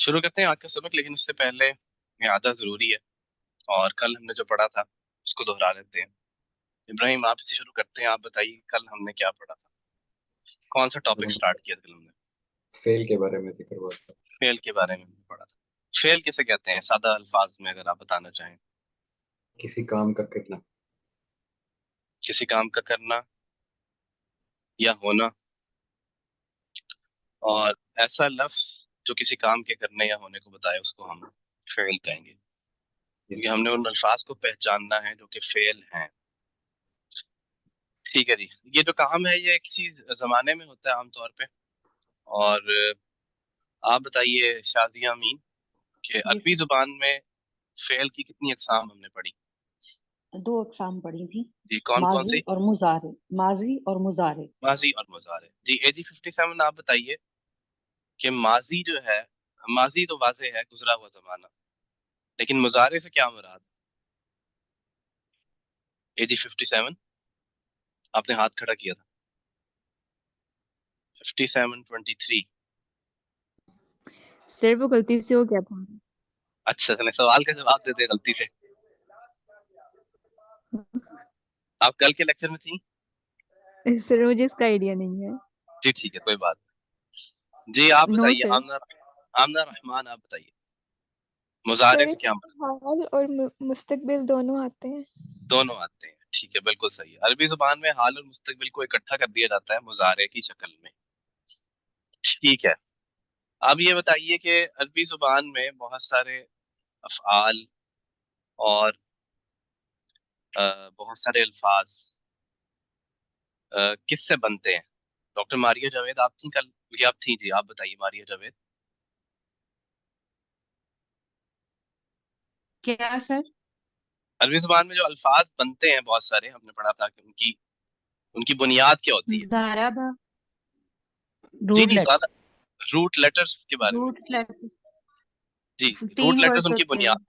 شروع کرتے ہیں آج کا سبق، لیکن اس سے پہلے اعادہ ضروری ہے، اور کل ہم نے جو پڑھا تھا اس کو دہرا لیتے ہیں۔ ابراہیم آپ سے شروع کرتے ہیں، آپ بتائیے کل ہم نے کیا پڑھا تھا، کون سا ٹاپک سٹارٹ کیا تھا؟ کل ہم نے فیل کے بارے میں ذکر ہوا تھا۔ فیل کے بارے میں پڑھا تھا۔ فیل کسے کہتے ہیں سادہ الفاظ میں اگر آپ بتانا چاہیں؟ کسی کام کا کرنا، کسی کام کا کرنا یا ہونا، اور ایسا لفظ جو کسی کام کے کرنے یا ہونے کو بتائے اس کو ہم فیل کہیں گے، کیونکہ ہم نے ان الفاظ کو پہچاننا ہے جو کہ فیل ہیں۔ ٹھیک ہے جی، یہ جو کام ہے یہ کسی زمانے میں ہوتا ہے عام طور پہ، اور آپ بتائیے شازیہ امین کہ عربی زبان میں فعل کی کتنی اقسام ہم نے پڑھی؟ 2 اقسام پڑھی تھی، جی کون کون ماضی سی؟ اور مضارع۔ ماضی اور مضارع ماضی اور مضارع۔ جی اے جی 57 آپ بتائیے کہ ماضی جو ہے، ماضی تو واضح ہے گزرا ہوا زمانہ، لیکن مضارع سے کیا مراد؟ اے جی 57 آپ نے ہاتھ کھڑا کیا تھا۔ 5723 سر وہ غلطی سے ہو گیا تھا۔ اچھا میں سوال کا جواب دے دے غلطی سے۔ آپ کل کے لیکچر میں تھیں؟ سر مجھے اس کا آئیڈیا نہیں ہے۔ جی ٹھیک ہے کوئی بات نہیں۔ جی آپ نو بتائیے سر۔ آمنہ رحمان آپ بتائیے مضارع سے کیا مراد؟ حال اور مستقبل دونوں آتے ہیں۔ دونوں آتے ہیں، ٹھیک ہے بالکل صحیح ہے۔ عربی زبان میں حال اور مستقبل کو اکٹھا کر دیا جاتا ہے مضارع کی شکل میں۔ ٹھیک ہے، اب یہ بتائیے کہ عربی زبان میں بہت سارے افعال اور بہت سارے الفاظ کس سے بنتے ہیں؟ ڈاکٹر ماریہ جاوید آپ تھیں کل، یہ آپ تھیں، جی آپ بتائیے ماریہ جاوید۔ کیا سر؟ عربی زبان میں جو الفاظ بنتے ہیں بہت سارے، ہم نے پڑھا تھا کہ ان کی بنیاد کیا ہوتی ہے؟ دھارابا، جی نہیں، زیادہ روٹ لیٹرز کے بارے میں۔ روٹ لیٹر، جی روٹ 3 لیٹرز ورڈز ان کی ہوتے ہیں۔ بنیاد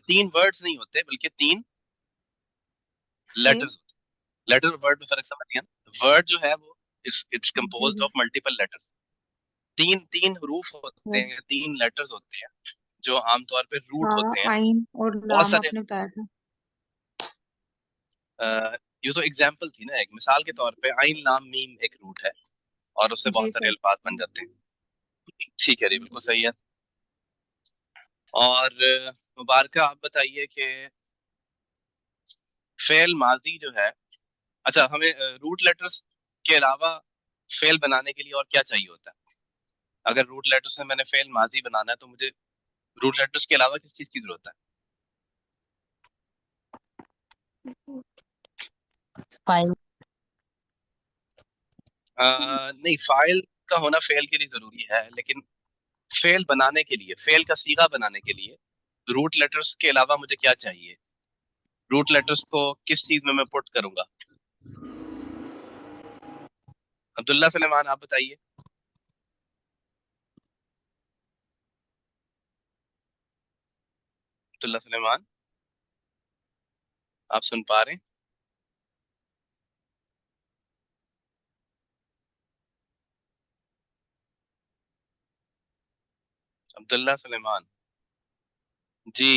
3 ورڈز نہیں ہوتے بلکہ 3 لیٹرز ہوتے ہیں۔ لیٹر اور ورڈ میں فرق سمجھ گیا نا؟ ورڈ جو ہے وہ it's composed of multiple letters, تین حروف ہوتے ہیں، 3 لیٹرز ہوتے ہیں جو عام طور پہ روٹ ہوتے ہیں۔ عین اور بہت لام سارے اپنے پیر تھا۔ یہ تو ایگزامپل تھی نا، ایک مثال کے طور پہ عین لام میم ایک روٹ ہے اور اس سے جی بہت سارے سر۔ الفاظ بن جاتے ہیں۔ ٹھیک ہے جی بالکل صحیح ہے۔ اور مبارکہ آپ بتائیے کہ فعل ماضی جو ہے، اچھا ہمیں روٹ لیٹرز کے علاوہ فعل بنانے کے لیے اور کیا چاہیے ہوتا ہے؟ اگر روٹ لیٹر سے میں نے فعل ماضی بنانا ہے تو مجھے روٹ لیٹرز کے علاوہ کس چیز کی ضرورت ہے؟ فائل نہیں، فاعل کا ہونا فعل کے لیے ضروری ہے، لیکن فعل بنانے کے لیے، فعل کا صیغہ بنانے کے لیے روٹ لیٹرز کے علاوہ مجھے کیا چاہیے؟ روٹ لیٹرز کو کس چیز میں پٹ کروں گا؟ عبداللہ سلیمان آپ بتائیے۔ عبداللہ سلیمان آپ سن پا رہے ہیں؟ عبداللہ سلیمان جی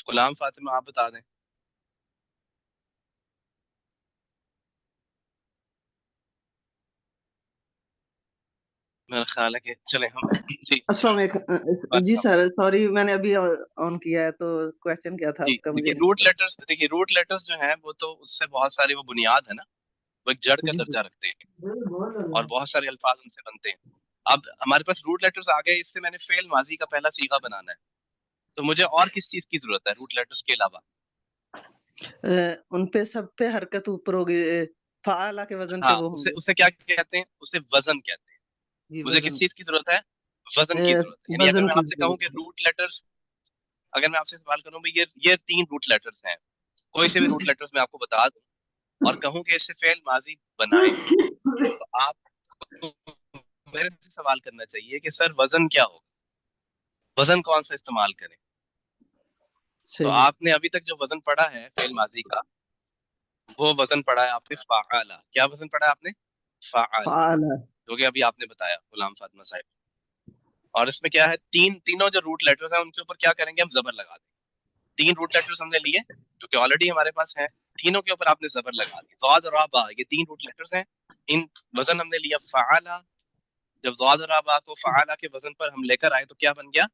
غلام فاطمہ آپ بتا دیں۔ میرا خیال ہے کہ چلے ہم جی السلام علیکم جی سر، سوری میں نے ابھی آن کیا ہے، تو کویسچن کیا تھا جی آپ کا؟ دیکھیے روٹ لیٹرز جو ہیں وہ تو اس سے بہت ساری وہ بنیاد ہے نا، وہ ایک جڑ کا درجہ رکھتے ہیں اور بہت سارے الفاظ ان سے بنتے ہیں۔ اب ہمارے پاس روٹ لیٹرز آ گئے، اس سے میں نے فعل ماضی کا پہلا صیغہ بنانا ہے، تو مجھے اور کس چیز کی ضرورت ہے روٹ لیٹرز کے علاوہ؟ ان پہ سب پہ حرکت اوپر ہوگی، فعالہ کے وزن پہ ہاں وہ ہوں گے۔ اسے کیا کہتے ہیں؟ اسے وزن کہتے ہیں۔ جی مجھے وزن، کس چیز کی ضرورت ہے؟ وزن کی ضرورت ہے۔ یعنی اگر وزن میں کی آپ سے کہوں کہ روٹ لیٹرز، اگر میں آپ سے سوال کروں بھائی یہ 3 روٹ لیٹرز ہیں، کوئی سے بھی روٹ لیٹرز میں آپ کو بتا دوں اور کہوں کہ اس سے فعل ماضی بنائیں، تو آپ میرے سے سوال کرنا چاہیے کہ سر وزن کیا ہوگا، وزن کون سا استعمال کریں؟ تو آپ نے ابھی تک جو وزن پڑھا ہے فعل ماضی کا، وہ وزن پڑھا ہے آپ نے فعالہ۔ کیا وزن پڑھا ہے آپ نے؟ فعالہ۔ جو کہ ابھی آپ نے بتایا غلام فاطمہ صاحب. اور اس میں کیا ہے, تینوں جو روٹ لیٹرز ہیں ان کے اوپر کیا کریں گے, ہم زبر لگا دیں. 3 روٹ لیٹرز ہم نے لیے جو کہ آلریڈی ہمارے پاس ہیں, تینوں کے اوپر آپ نے زبر لگا دی. ضاد را با یہ 3 روٹ لیٹرز ہیں, ان وزن ہم نے لیا فعلا. جب ضاد را با کو فعلا کے وزن پر ہم لے کر آئے تو کیا بن گیا,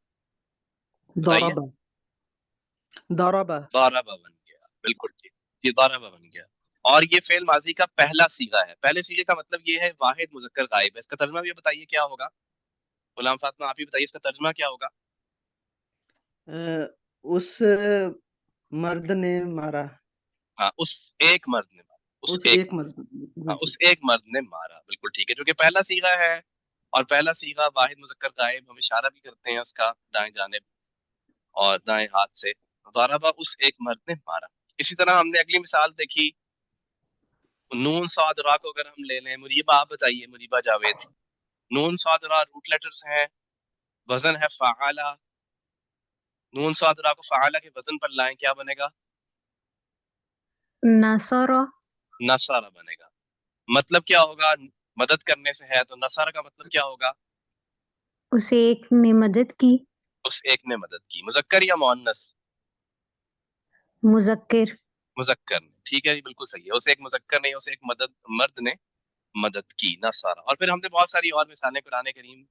بتائیے. ضربہ ضربہ ضربہ بن گیا, بالکل ٹھیک, یہ ضربہ بن گیا. اور یہ فعل ماضی کا پہلا صیغہ ہے. پہلے صیغے کا مطلب یہ ہے واحد مذکر غائب ہے. اس کا ترجمہ بھی بتائیے کیا ہوگا. غلام فاطمہ آپ ہی بتائیے اس کا ترجمہ کیا ہوگا. اس مرد نے مارا. ہاں, اس ایک مرد نے مارا. اس ایک مرد. ہاں, اس ایک مرد نے مارا, بالکل ٹھیک ہے, جو کہ پہلا صیغہ ہے. اور پہلا صیغہ واحد مذکر غائب, ہم اشارہ بھی کرتے ہیں اس کا دائیں جانب اور دائیں ہاتھ سے. ضربہ اس ایک مرد نے مارا. اسی طرح ہم نے اگلی مثال دیکھی, نون صاد را کو اگر ہم لے لیں, مریبہ آپ بتائیے, مریبہ جاوید. نون صاد را روٹ لیٹرز ہیں, وزن ہے فعالہ. نون صاد را کو فعالہ کے وزن پر لائیں, کیا بنے گا, نصر نصارہ بنے گا. مطلب کیا ہوگا, مدد کرنے سے ہے, تو نصارہ کا مطلب کیا ہوگا, اسے ایک نے مدد کی. اس ایک نے مدد کی. مذکر یا مؤنث, مذکر. مذکر نے, ٹھیک ہے جی, بالکل صحیح ہے. اسے ایک مذکر نے, اسے ایک مرد نے مدد کی, نصارہ. اور پھر ہم نے بہت ساری اور مثالیں قرآن کریم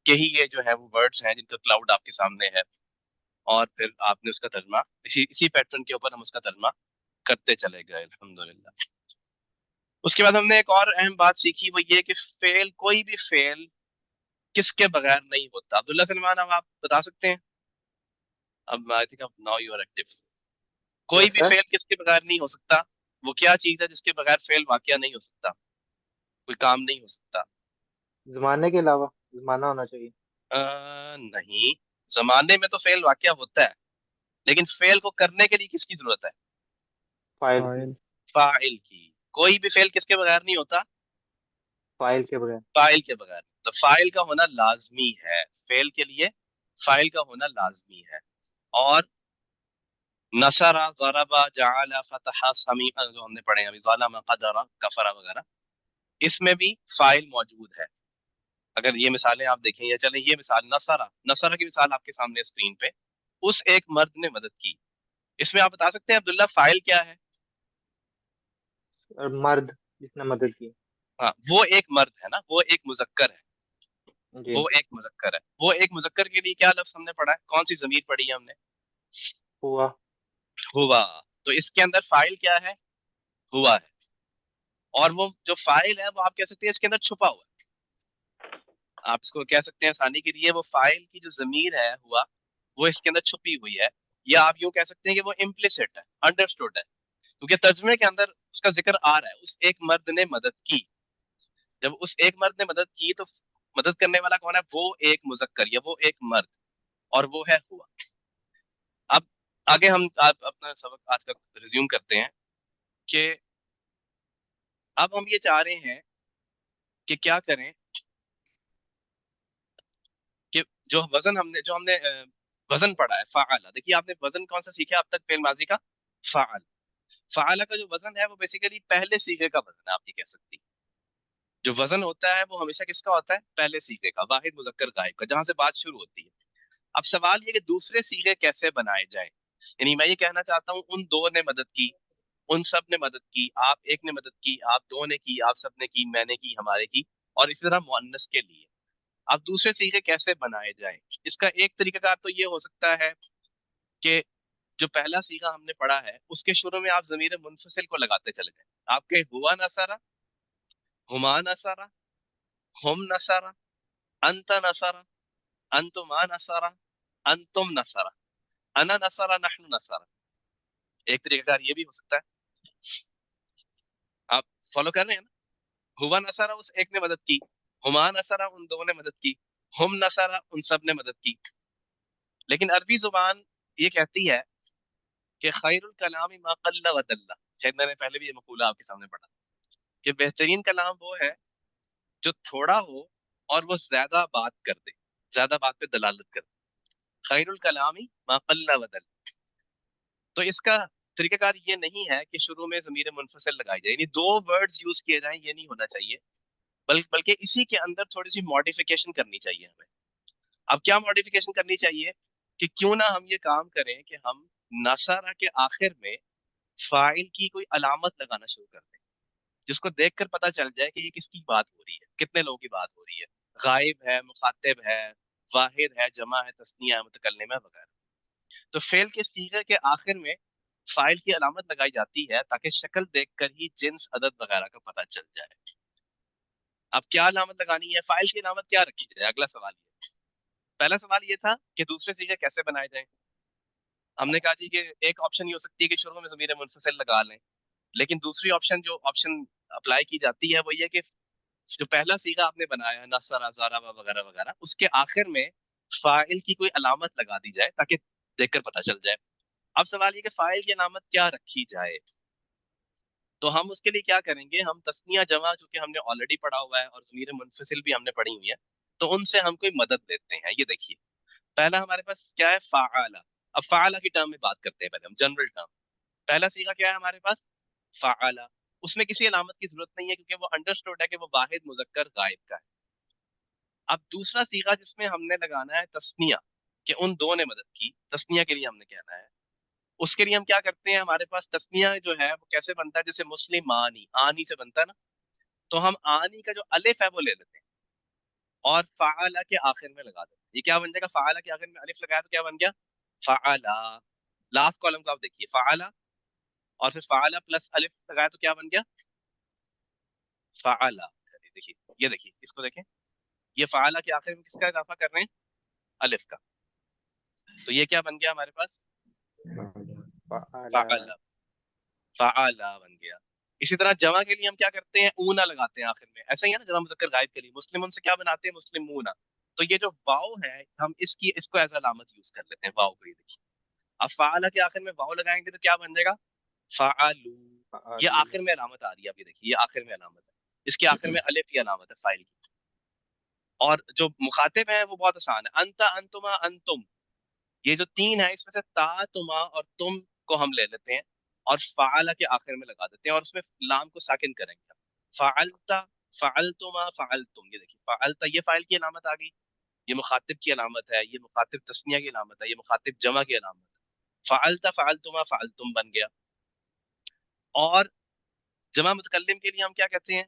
کے ہی یہ جو ہے وہ ورڈز ہیں جن کا کلاؤڈ آپ کے سامنے ہے, اور پھر آپ نے اس کا ترجمہ اسی پیٹرن کے اوپر ہم اس کا ترجمہ کرتے چلے گئے الحمدللہ. اس کے بعد ہم نے ایک اور اہم بات سیکھی, وہ یہ کہ فعل, کوئی بھی فعل کس کے بغیر نہیں ہوتا. عبداللہ سلمان, اب آپ بتا سکتے ہیں. اب آئی تھنک اب ناؤ یو آر ایکٹیو. کوئی بھی فعل کس کے بغیر نہیں ہو سکتا, وہ کیا چیز ہے جس کے بغیر فعل واقعہ نہیں ہو سکتا, کوئی کام نہیں ہو سکتا. زمانے کے علاوہ زمانہ ہونا چاہیے. نہیں, زمانے میں تو فعل واقعہ ہوتا ہے, لیکن فعل کو کرنے کے لیے کس کی ضرورت ہے, فاعل. فاعل کی. کوئی بھی فعل کس کے بغیر نہیں ہوتا, فاعل کے بغیر. فاعل کے بغیر. تو فاعل کا ہونا لازمی ہے, فعل کے لیے فاعل کا ہونا لازمی ہے. اور نصر, ضرب, جعل, فتح, سمیع جو ہم نے پڑھے ہیں ابھی, ظلم, قدر, کفر وغیرہ, اس میں بھی فاعل موجود ہے. اگر یہ مثالیں آپ دیکھیں, یا چلیں یہ مثال نصر کی مثال آپ کے سامنے اسکرین پہ, اس ایک مرد نے مدد کی. اس میں آپ بتا سکتے ہیں عبداللہ فاعل کیا ہے. اور مرد جس نے مدد کی. ہاں, وہ ایک مرد ہے نا, وہ ایک مذکر ہے, جی. وہ ایک مذکر ہے. وہ ایک مذکر کے لیے کیا لفظ ہم نے پڑھا ہے, کون سی ضمیر پڑھی ہے ہم نے, ہوا. ہوا. تو اس کے اندر فاعل کیا ہے, ہوا ہے. اور وہ جو فاعل ہے وہ آپ کہہ سکتے ہیں اس کے اندر چھپا ہوا ہے. آپ اس کو کہہ سکتے ہیں آسانی کے لیے, وہ فاعل کی جو ضمیر ہے ہوا, وہ اس کے اندر چھپی ہوئی ہے. یا آپ یوں کہہ سکتے ہیں کہ وہ امپلیسٹ ہے, انڈرسٹوڈ ہے, کیونکہ ترجمے کے اندر اس کا ذکر آ رہا ہے, اس ایک مرد نے مدد کی. جب اس ایک مرد نے مدد کی تو مدد کرنے والا کون ہے, وہ ایک مذکر یا وہ ایک مرد, اور وہ ہے ہوا. اب آگے ہم اپنا سبق آج کا ریزیوم کرتے ہیں کہ اب ہم یہ چاہ رہے ہیں کہ کیا کریں, کہ جو ہم نے وزن پڑھا ہے فعال. دیکھیے آپ نے وزن کون سا سیکھا اب تک فعل ماضی کا, فعال. فعال کا جو وزن ہے وہ بیسیکلی پہلے صیغے کا وزن ہے, آپ یہ کہہ سکتی. جو وزن ہوتا ہے وہ ہمیشہ کس کا ہوتا ہے, پہلے صیغے کا, واحد مذکر غائب کا, جہاں سے بات شروع ہوتی ہے. اب سوال یہ کہ دوسرے صیغے کیسے بنائے جائیں. یعنی میں یہ کہنا چاہتا ہوں ان دو نے مدد کی, ان سب نے مدد کی, آپ ایک نے مدد کی, آپ دو نے کی, آپ سب نے کی, میں نے کی, ہمارے کی, اور اسی طرح مؤنث کے لیے. اب دوسرے صیغے کیسے بنائے جائیں, اس کا ایک طریقہ کار تو یہ ہو سکتا ہے کہ جو پہلا صیغہ ہم نے پڑھا ہے اس کے شروع میں آپ ضمیر منفصل کو لگاتے چلے جائیں. آپ کے ہوا نصارہ, ہما نصارہ, ہم نصارہ, انت نصارہ, انتما نصارہ, انتم نصارہ, انا نصارہ, نحن نصارہ. ایک طریقہ کار یہ بھی ہو سکتا ہے, آپ فالو کر رہے ہیں نا. ہوا نصارہ اس ایک نے مدد کی, ہما نصارہ ان دو نے مدد کی, ہم نصارہ ان سب نے مدد کی. لیکن عربی زبان یہ کہتی ہے کہ خیر الکلام ما قل و دل. شاید میں نے پہلے بھی یہ مقولہ آپ کے سامنے پڑھا کہ بہترین کلام وہ ہے جو تھوڑا ہو اور وہ زیادہ بات کر دے, زیادہ بات پہ دلالت کر دے. خیر الکلام ما قل و دل. تو اس کا طریقہ کار یہ نہیں ہے کہ شروع میں ضمیر منفصل لگائی جائے, یعنی دو ورڈز یوز کیے جائیں, یہ نہیں ہونا چاہیے. बल्कि इसी के अंदर थोड़ी सी मॉडिफिकेशन करनी चाहिए हमें। अब क्या मॉडिफिकेशन करनी चाहिए कि क्यों ना हम ये काम करें कि हम नसारा के आखिर में फाइल की कोई अलामत लगाना शुरू कर दें, जिसको देखकर पता चल जाए कि ये किसकी बात हो रही है, कितने लोगों की बात हो रही है, गायब है, मुखातिब है, वाहिद है, जमा है, तस्निया है, मुतकल्लिम है वगैरह। तो फेल के सीगे के आखिर में फाइल की अलामत लगाई जाती है ताकि शक्ल देखकर ही जिन्स, अदद वगैरह का पता चल जाए। अब क्या अलामत लगानी है, फाइल की अलामत क्या रखी जाए, अगला सवाल ये। पहला सवाल ये था कि दूसरे सीगे कैसे बनाए जाए। हमने कहा जी कि एक ऑप्शन ये हो सकती है कि शुरू में ज़मीर मुनफसिल लगा लें, लेकिन दूसरी ऑप्शन जो ऑप्शन अप्लाई की जाती है वो ये कि जो पहला सीगा आपने बनाया नसरा, ज़ारा वगैरह वगैरह, उसके आखिर में फाइल की कोई अलामत लगा दी जाए ताकि देखकर पता चल जाए। अब सवाल ये कि फाइल की अलामत क्या रखी जाए। तो हम उसके लिए क्या करेंगे, हम तस्निया जमा चूंकि हमने ऑलरेडी पढ़ा हुआ है और ज़मीर मुनफसिल भी हमने पढ़ी हुई है, तो उनसे हम कोई मदद लेते हैं। ये देखिए पहला हमारे पास क्या है, फ़ाअला। अब फ़ाअला की टर्म में बात करते हैं, पहले हम जनरल टर्म। पहला सीगा क्या है हमारे पास, फ़ाअला। उसमें किसी अलामत की जरूरत नहीं है क्योंकि वो अंडरस्टूड है कि वो वाहिद मुज़क्कर गायब का है। अब दूसरा सीगा जिसमें हमने लगाना है तस्निया, कि उन दो ने मदद की, तस्निया के लिए हमने कहना है। उसके लिए हम क्या करते हैं, हमारे पास तस्निया जो है वो कैसे बनता है, जैसे मुस्लिम आनी, आनी से बनता है ना, तो हम आनी का जो अलिफ है वो ले लेते हैं और फ़ाअला के आखिर में लगा देते हैं। ये क्या बन जाएगा, फ़ाअला के आखिर में अलिफ लगाया तो क्या बन गया, फ़ाअला। लास्ट कॉलम को आप देखिए, फ़ाअला और फिर फ़ाअला प्लस अलिफ लगाया तो क्या बन गया, फ़ाअला। देखिए, ये देखिए, इसको देखें, ये फ़ाअला के आखिर में किसका इजाफा कर रहे हैं, अलिफ का। तो ये क्या बन गया हमारे पास, फ़अला। फ़ाअला, फ़ाअला बन गया। इसी तरह जमा के लिए हम क्या करते हैं, ऊना लगाते हैं आखिर में, ऐसा ही है ना जमा मुज़क्कर गायब के लिए। मुस्लिम से क्या बनाते हैं, मुस्लिम ऊना। तो ये जो वाव है हम इसको एज अलामत यूज कर लेते हैं, वाव को। ये देखिए, अब फ़ाअला के आखिर में वाव लगाएंगे तो क्या बन जाएगा, फ़ाअलू। ये फ़अलू। आखिर में अलामत आ रही है, अब ये देखिए, ये आखिर में अलामत है, इसके आखिर में अलिफ की अलामत है फाइल की। और जो मुखातिब है वो बहुत आसान है, अंता, अंतुमा, अंतुम। ये जो तीन है इसमें से ता, तुमा और तुम को हम ले लेते हैं और फ़ाअला के आखिर में लगा देते हैं और उसमें लाम को साकिन करेंगे। फ़अलता, फ़अलतुमा, फ़अलतुम। ये देखिए, फ़अलता ये फाइल की अलामत आ गई, ये मुखातिब की अलामत है, ये मुखातिब तस्निया की अलामत है, ये मुखातिब जमा की अलामत है। फ़अलता, फ़अलतुमा, फ़अलतुम बन गया। और जमा मुतकल्लिम के लिए हम क्या कहते हैं,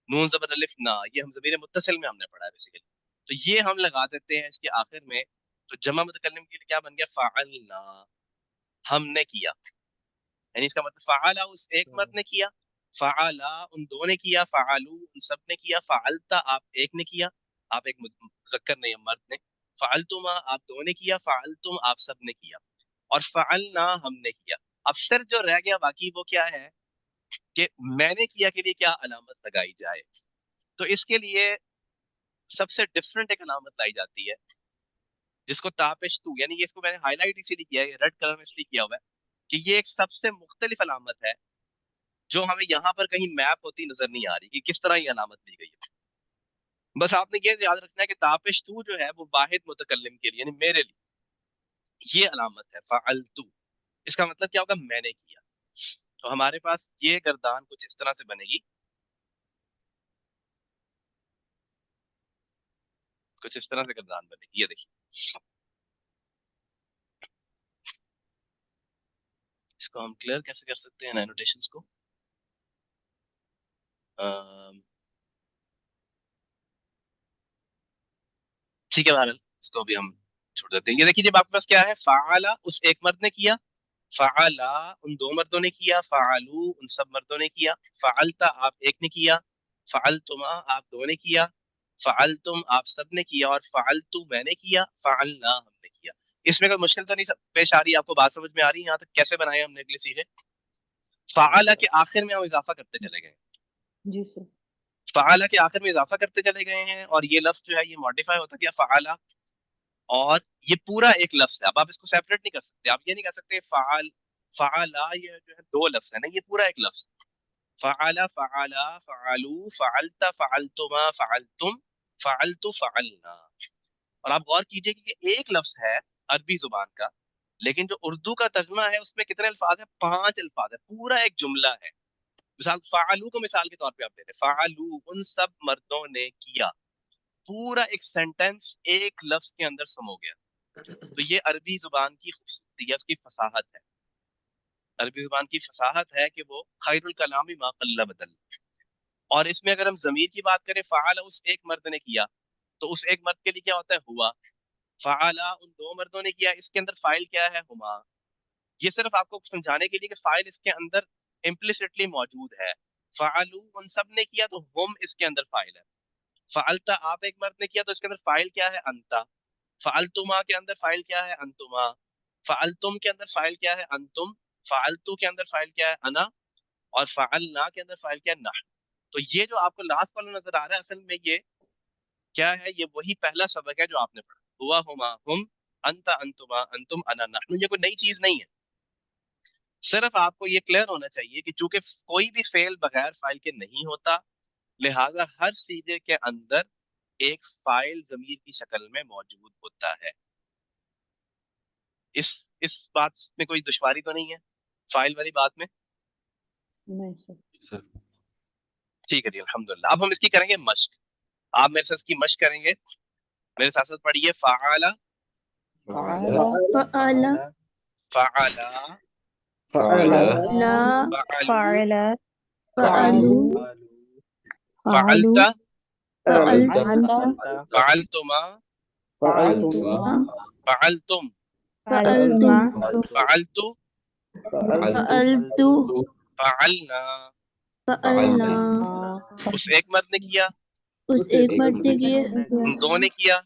नून ज़बर अलिफ ना, ये हम ज़मीर मुत्तसिल में हमने पढ़ा है बेसिकली, तो ये हम लगा देते हैं इसके आखिर में। तो जमा मुतकल्लिम के लिए क्या बन गया, फ़अलना, हमने किया। यानी इसका मतलब फ़अला उस एक मर्द ने किया, फ़अला उन दो ने किया, फ़अलू उन सब ने किया, फ़अलता आप एक ने किया, आप एक मुज़क्कर ने या मर्द ने, फ़अलतुमा आप दो ने किया, फ़अलतुम आप सब ने किया, और फ़अलना हमने किया। अब सिर्फ जो रह गया बाकी वो क्या है कि मैंने किया के लिए क्या अलामत लगाई जाए। तो इसके लिए सबसे डिफरेंट एक अलामत लाई जाती है जिसको तापेश तू, यानी ये इसको मैंने हाईलाइट इसीलिए किया है, रेड कलर में इसलिए किया हुआ है कि ये एक सबसे मुख्तलिफ अलामत है जो हमें यहाँ पर कहीं मैप होती नजर नहीं आ रही कि किस तरह ये अलामत दी गई है। बस आपने ये याद रखना है कि तापेश तू जो है वो वाहिद मुतकल्लिम के लिए, यानी मेरे लिए ये अलामत है, फ़अलतू। इसका मतलब क्या होगा, मैंने किया। तो हमारे पास ये गर्दान कुछ इस तरह से बनेगी, कुछ इस तरह से गर्दान बनेगी, ये देखिए। इसको हम क्लियर कैसे कर सकते हैं एनोटेशंस को, ठीक है बहरहाल इसको भी हम छोड़ देते हैं। ये देखिए, जब आपके पास क्या है, फ़अला उस एक मर्द ने किया, फ़अला उन दो मर्दों ने किया, फ़अलू उन सब मर्दों ने किया, फ़अलता आप एक ने किया, फ़अलतुमा आप दो ने किया, फ़अलतुम आप सब ने किया, और फ़अलतु मैंने किया, फ़अलना हमने किया। इसमें कोई मुश्किल तो नहीं पेश आ रही, आपको बात समझ में आ रही है यहाँ तक, कैसे बनाए हमने अगले सीधे। फ़अला के आखिर में हम इजाफा करते चले गए, जी सर। फ़अला के आखिर में इजाफा करते चले गए हैं और ये लफ्ज जो है ये मॉडिफाई होता गया फ़अला, और ये पूरा एक लफ्ज है। अब आप इसको सेपरेट नहीं कर सकते, आप ये नहीं कह सकते फ़अल फ़अला ये जो है दो लफ्ज है ना, ये पूरा एक लफ्ज। फ़अला, फ़अला, फ़अलू, फ़अलता, फ़अलतुमा, फ़अलतुम, फ़अलतु, फ़अलना। और आप गौर कीजिए कि ये एक लफ्ज है अरबी जुबान का, लेकिन जो उर्दू का तर्जुमा है उसमें कितने अल्फाज है, 5 अल्फाज है, पूरा एक जुमला है। مثال فعلو کو مثال کے طور پہ آپ لے لیں، فعلو ان سب مردوں نے کیا، پورا ایک سینٹینس ایک لفظ کے اندر سمو گیا. تو یہ عربی زبان کی خوبصورتی ہے، اس کی فصاحت ہے. عربی زبان کی فصاحت ہے کہ وہ خیر الکلام ما قل بدل. اور اس میں اگر ہم ضمیر کی بات کریں، فعل اس ایک مرد نے کیا، تو اس ایک مرد کے لیے کیا ہوتا ہے؟ ہوا. فعلا ان دو مردوں نے کیا، اس کے اندر فاعل کیا ہے؟ ہما. یہ صرف آپ کو سمجھانے کے لیے کہ فاعل اس کے اندر امپلیسٹلی موجود ہے. فعلو ان سب نے کیا، تو ہم اس کے اندر فاعل ہے. فعلتا آپ ایک مرد نے کیا، تو اس کے اندر فاعل کیا ہے؟ انتا. فعلتما کے اندر فاعل کیا ہے؟ انتما. فعلتم کے اندر فاعل کیا ہے؟ انتم. فعلتو کے اندر فاعل کیا ہے؟ انا. اور فعلنا کے اندر فاعل کیا ہے؟ نحن. تو یہ جو آپ کو لاسٹ والا نظر آ رہا ہے، اصل میں یہ کیا ہے؟ یہ وہی پہلا سبق ہے جو آپ نے پڑھا، ہوا ہما ہم، انتا انتما انتم انا نحن. یہ کوئی نئی چیز نہیں ہے. صرف آپ کو یہ کلیئر ہونا چاہیے کہ چونکہ کوئی بھی فعل بغیر فاعل کے نہیں ہوتا، لہٰذا ہر سیغے کے اندر ایک فاعل ضمیر کی شکل میں موجود ہوتا ہے. اس بات میں کوئی دشواری تو نہیں ہے فاعل والی بات میں؟ نہیں سر. ٹھیک ہے جی، الحمدللہ. اب ہم اس کی کریں گے مشق. آپ میرے ساتھ اس کی مشق کریں گے. میرے ساتھ ساتھ پڑھیے، فعل فعل فعل فعل فعل لا فعلوا فعلوا فعلت فعلت فعلتما فعلتما فعلتم فعلتم فعلت فعلت فعلنا. فعلنا. اس ایک مرد نے کیا، اس ایک مرد نے کیا، ان دو نے کیا،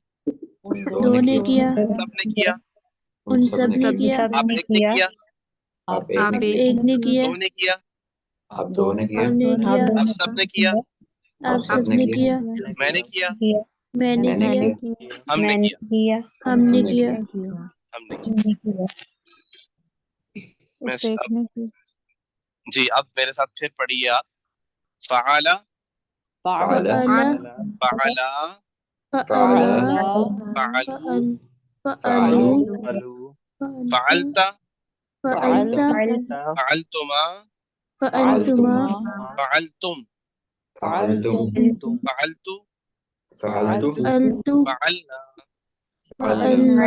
دو نے کیا، سب نے کیا، ان سب نے کیا، آپ ایک نے کیا، آپ آپ ایک ایک نے کیا، دو نے کیا، آپ دو نے کیا، ہم نے کیا، آپ سب نے کیا، آپ سب نے کیا، میں نے کیا، میں نے میں نے کیا، کیا، ہم نے کیا، ہم نے کیا، ہم نے کیا. اس ایک نے کی. جی اب میرے ساتھ پھر پڑھیے آپ، فعل فعل فعل فعل فعلوا فعلوا فعلت فعلت فعلتما فعلتما فعلتم فعلتم فعلت فعلت فعلت فعلنا فعلنا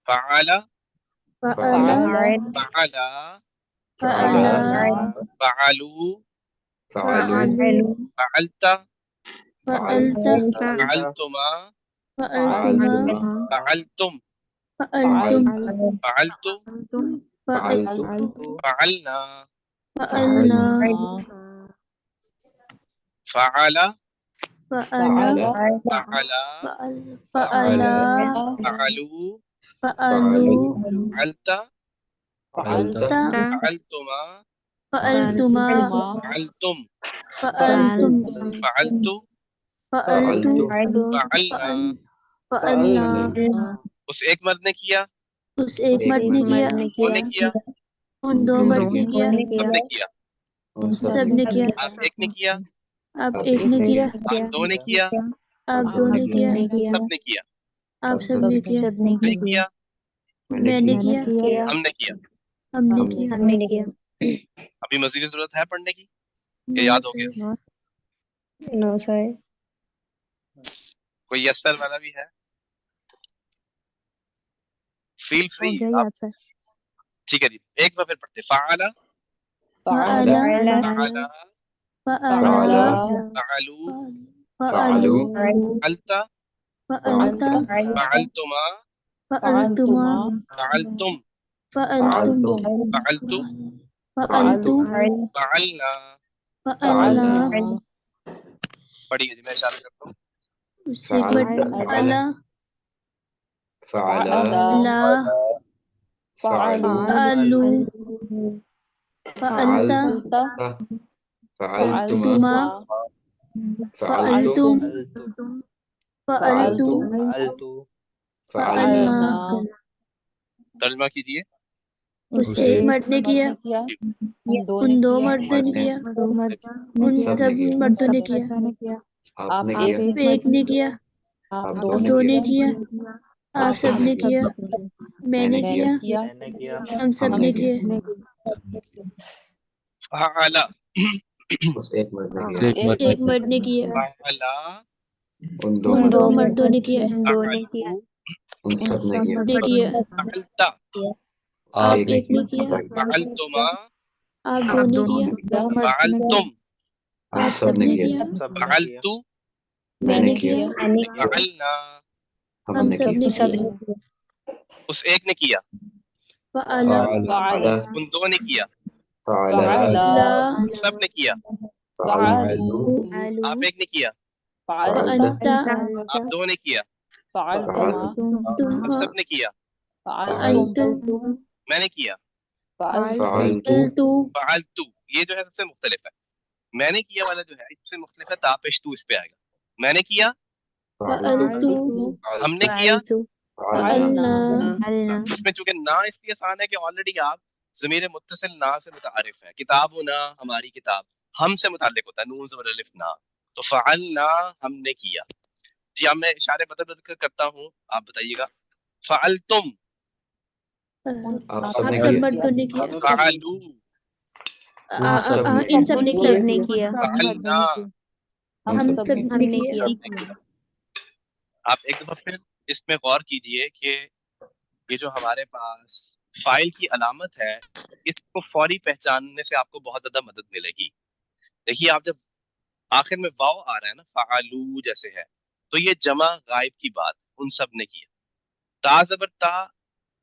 فعل فعل فعل فعلا فعلوا فعلوا فعلت فعلت فعلتما فعلتما فعلتم فعلتم فعلت فعلت فعلنا فعلنا فعل فعل فعل فعلا فعلوا فعلوا فعلت فعلت فعلتما فعلتما فعلتم فعلتم فعلت فعلت فعلنا. فعلنا. اس ایک مرد نے کیا، اس ایک مرد نے کیا، دو نے کیا، ان دو مرد نے کیا، سب نے کیا، سب نے کیا، آپ ایک نے کیا، آپ ایک نے کیا، آپ دو نے کیا، آپ دو نے کیا، سب نے کیا، آپ سب نے کیا، نے کیا، میں نے کیا، ہم نے کیا. ہم نے کیا. ابھی مزید ضرورت ہے پڑھنے کی؟ یہ یاد ہو گیا؟ نو سر. کوئی یسر والا بھی ہے؟ Feel free. ٹھیک ہے جی، ایک بار پھر پڑھتے، فعل فعل فعل فعل فعلوا فعلوا فعلت فعلت فعلتما فعلتما فعلتم فعلتم فعلت فعلت فعلنا. فعلنا. پڑھیے جی، میں اشارہ کرتا ہوں. اس سے ایک مرد فعل فعل لا فعلوا فعلوا فعلت فعلتما فعلتم فعلتم فعلتم فعلنا. فعلنا. ترجمہ کیجیے. اس سے ایک مرد نے کیا، ان دو مردوں نے کیا، ان سب مردوں نے کیا، آپ نے آپ کیا، ایک نے کیا، آپ آپ دو دو نے نے کیا، کیا، آپ سب نے کیا، میں نے کیا، ہم سب نے کیا. فعل उस एक मर्द ने हाँ, किया, एक मर्द ने किया, फ़अला उन दो उन दो मर्दों ने, मर्दों ने किया, फ़अलू उन सब ने किया, ने किया, फ़अलता उस आप एक एक ने किया, फ़अलतुमा आप दो ने किया, फ़अलतुम हम आप सब सब ने ने किया, किया, सबने किया फ़अलतु मैंने मैंने किया, किया, फ़अलना हम हमने सब ने किया, किया, उस एक ने किया, फ़अला, फ़अला, उन दो ने किया, फ़अला, ला, उन सब ने किया, फ़अलू, आप एक ने किया, फ़अलता, फ़अंता, आप दो ने किया, फ़अलतुम, हम सब ने किया, फ़अंतुम, मैंने किया, फ़अलतु, फ़अलतु, फ़अलतु। ये जो है सबसे मुख्तलिफ है। मैंने किया वाला जो है सबसे मुख्तलिफ है, तापेश तू इस पे आएगा। मैंने किया, फ़अलतु, हमने किया, फ़अलना, फ़अलना, इसमें चूंकि ना इसलिए आसान है कि ऑलरेडी आप ज़मीर मुत्तसिल ना से मुतारिफ है। किताबु ना हमारी किताब, हम से मुताल्लिक होता है, नून ज़बर अलिफ ना। तो फ़अलना हमने किया। जी अब मैं इशारे बदल बदल कर करता हूँ, आप बताइएगा। फ़अलतुम, आप सब आप ने सब किया, मर्दों ने किया, फ़अलू, उन सब ने, इन सब ने किया, फ़अलना। हम हम सब सब ने किया, आप एक दफा फिर इसमें गौर कीजिए कि ये जो हमारे पास फाइल की अलामत है, इसको फौरी पहचानने से आपको बहुत ज्यादा मदद मिलेगी। देखिए आप जब आखिर में वाव आ रहा है ना, फ़अलू जैसे है, तो ये जमा गायब की बात उन सब ने किया। ता जबर ता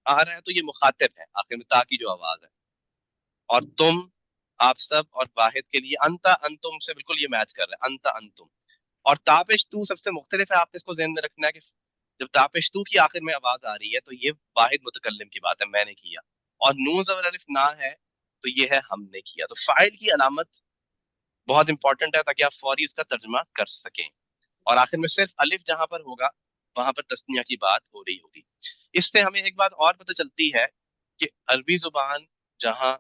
आ रहा है तो ये मुखातिब है, आखिर में ता की जो आवाज है। और तुम, आप सब, और वाहिद के लिए अंता अंतुम से बिल्कुल ये मैच कर रहा है, अंता अंतुम। और तापेश तू सबसे मुख्तलिफ है, आपने इसको ज़हन में रखना है कि जब तापेश तू की आखिर में आवाज आ रही है तो ये वाहिद मुतकल्लिम की बात है, मैंने किया। और नून ज़बर अलिफ ना है तो ये है हमने किया। तो फाइल की अलामत बहुत इंपॉर्टेंट है ताकि आप फौरी उसका तर्जुमा कर सकें। और आखिर में सिर्फ अलिफ जहां पर होगा वहां पर तस्निया की बात हो रही होगी। इससे हमें एक बात और पता चलती है कि अरबी जुबान जहां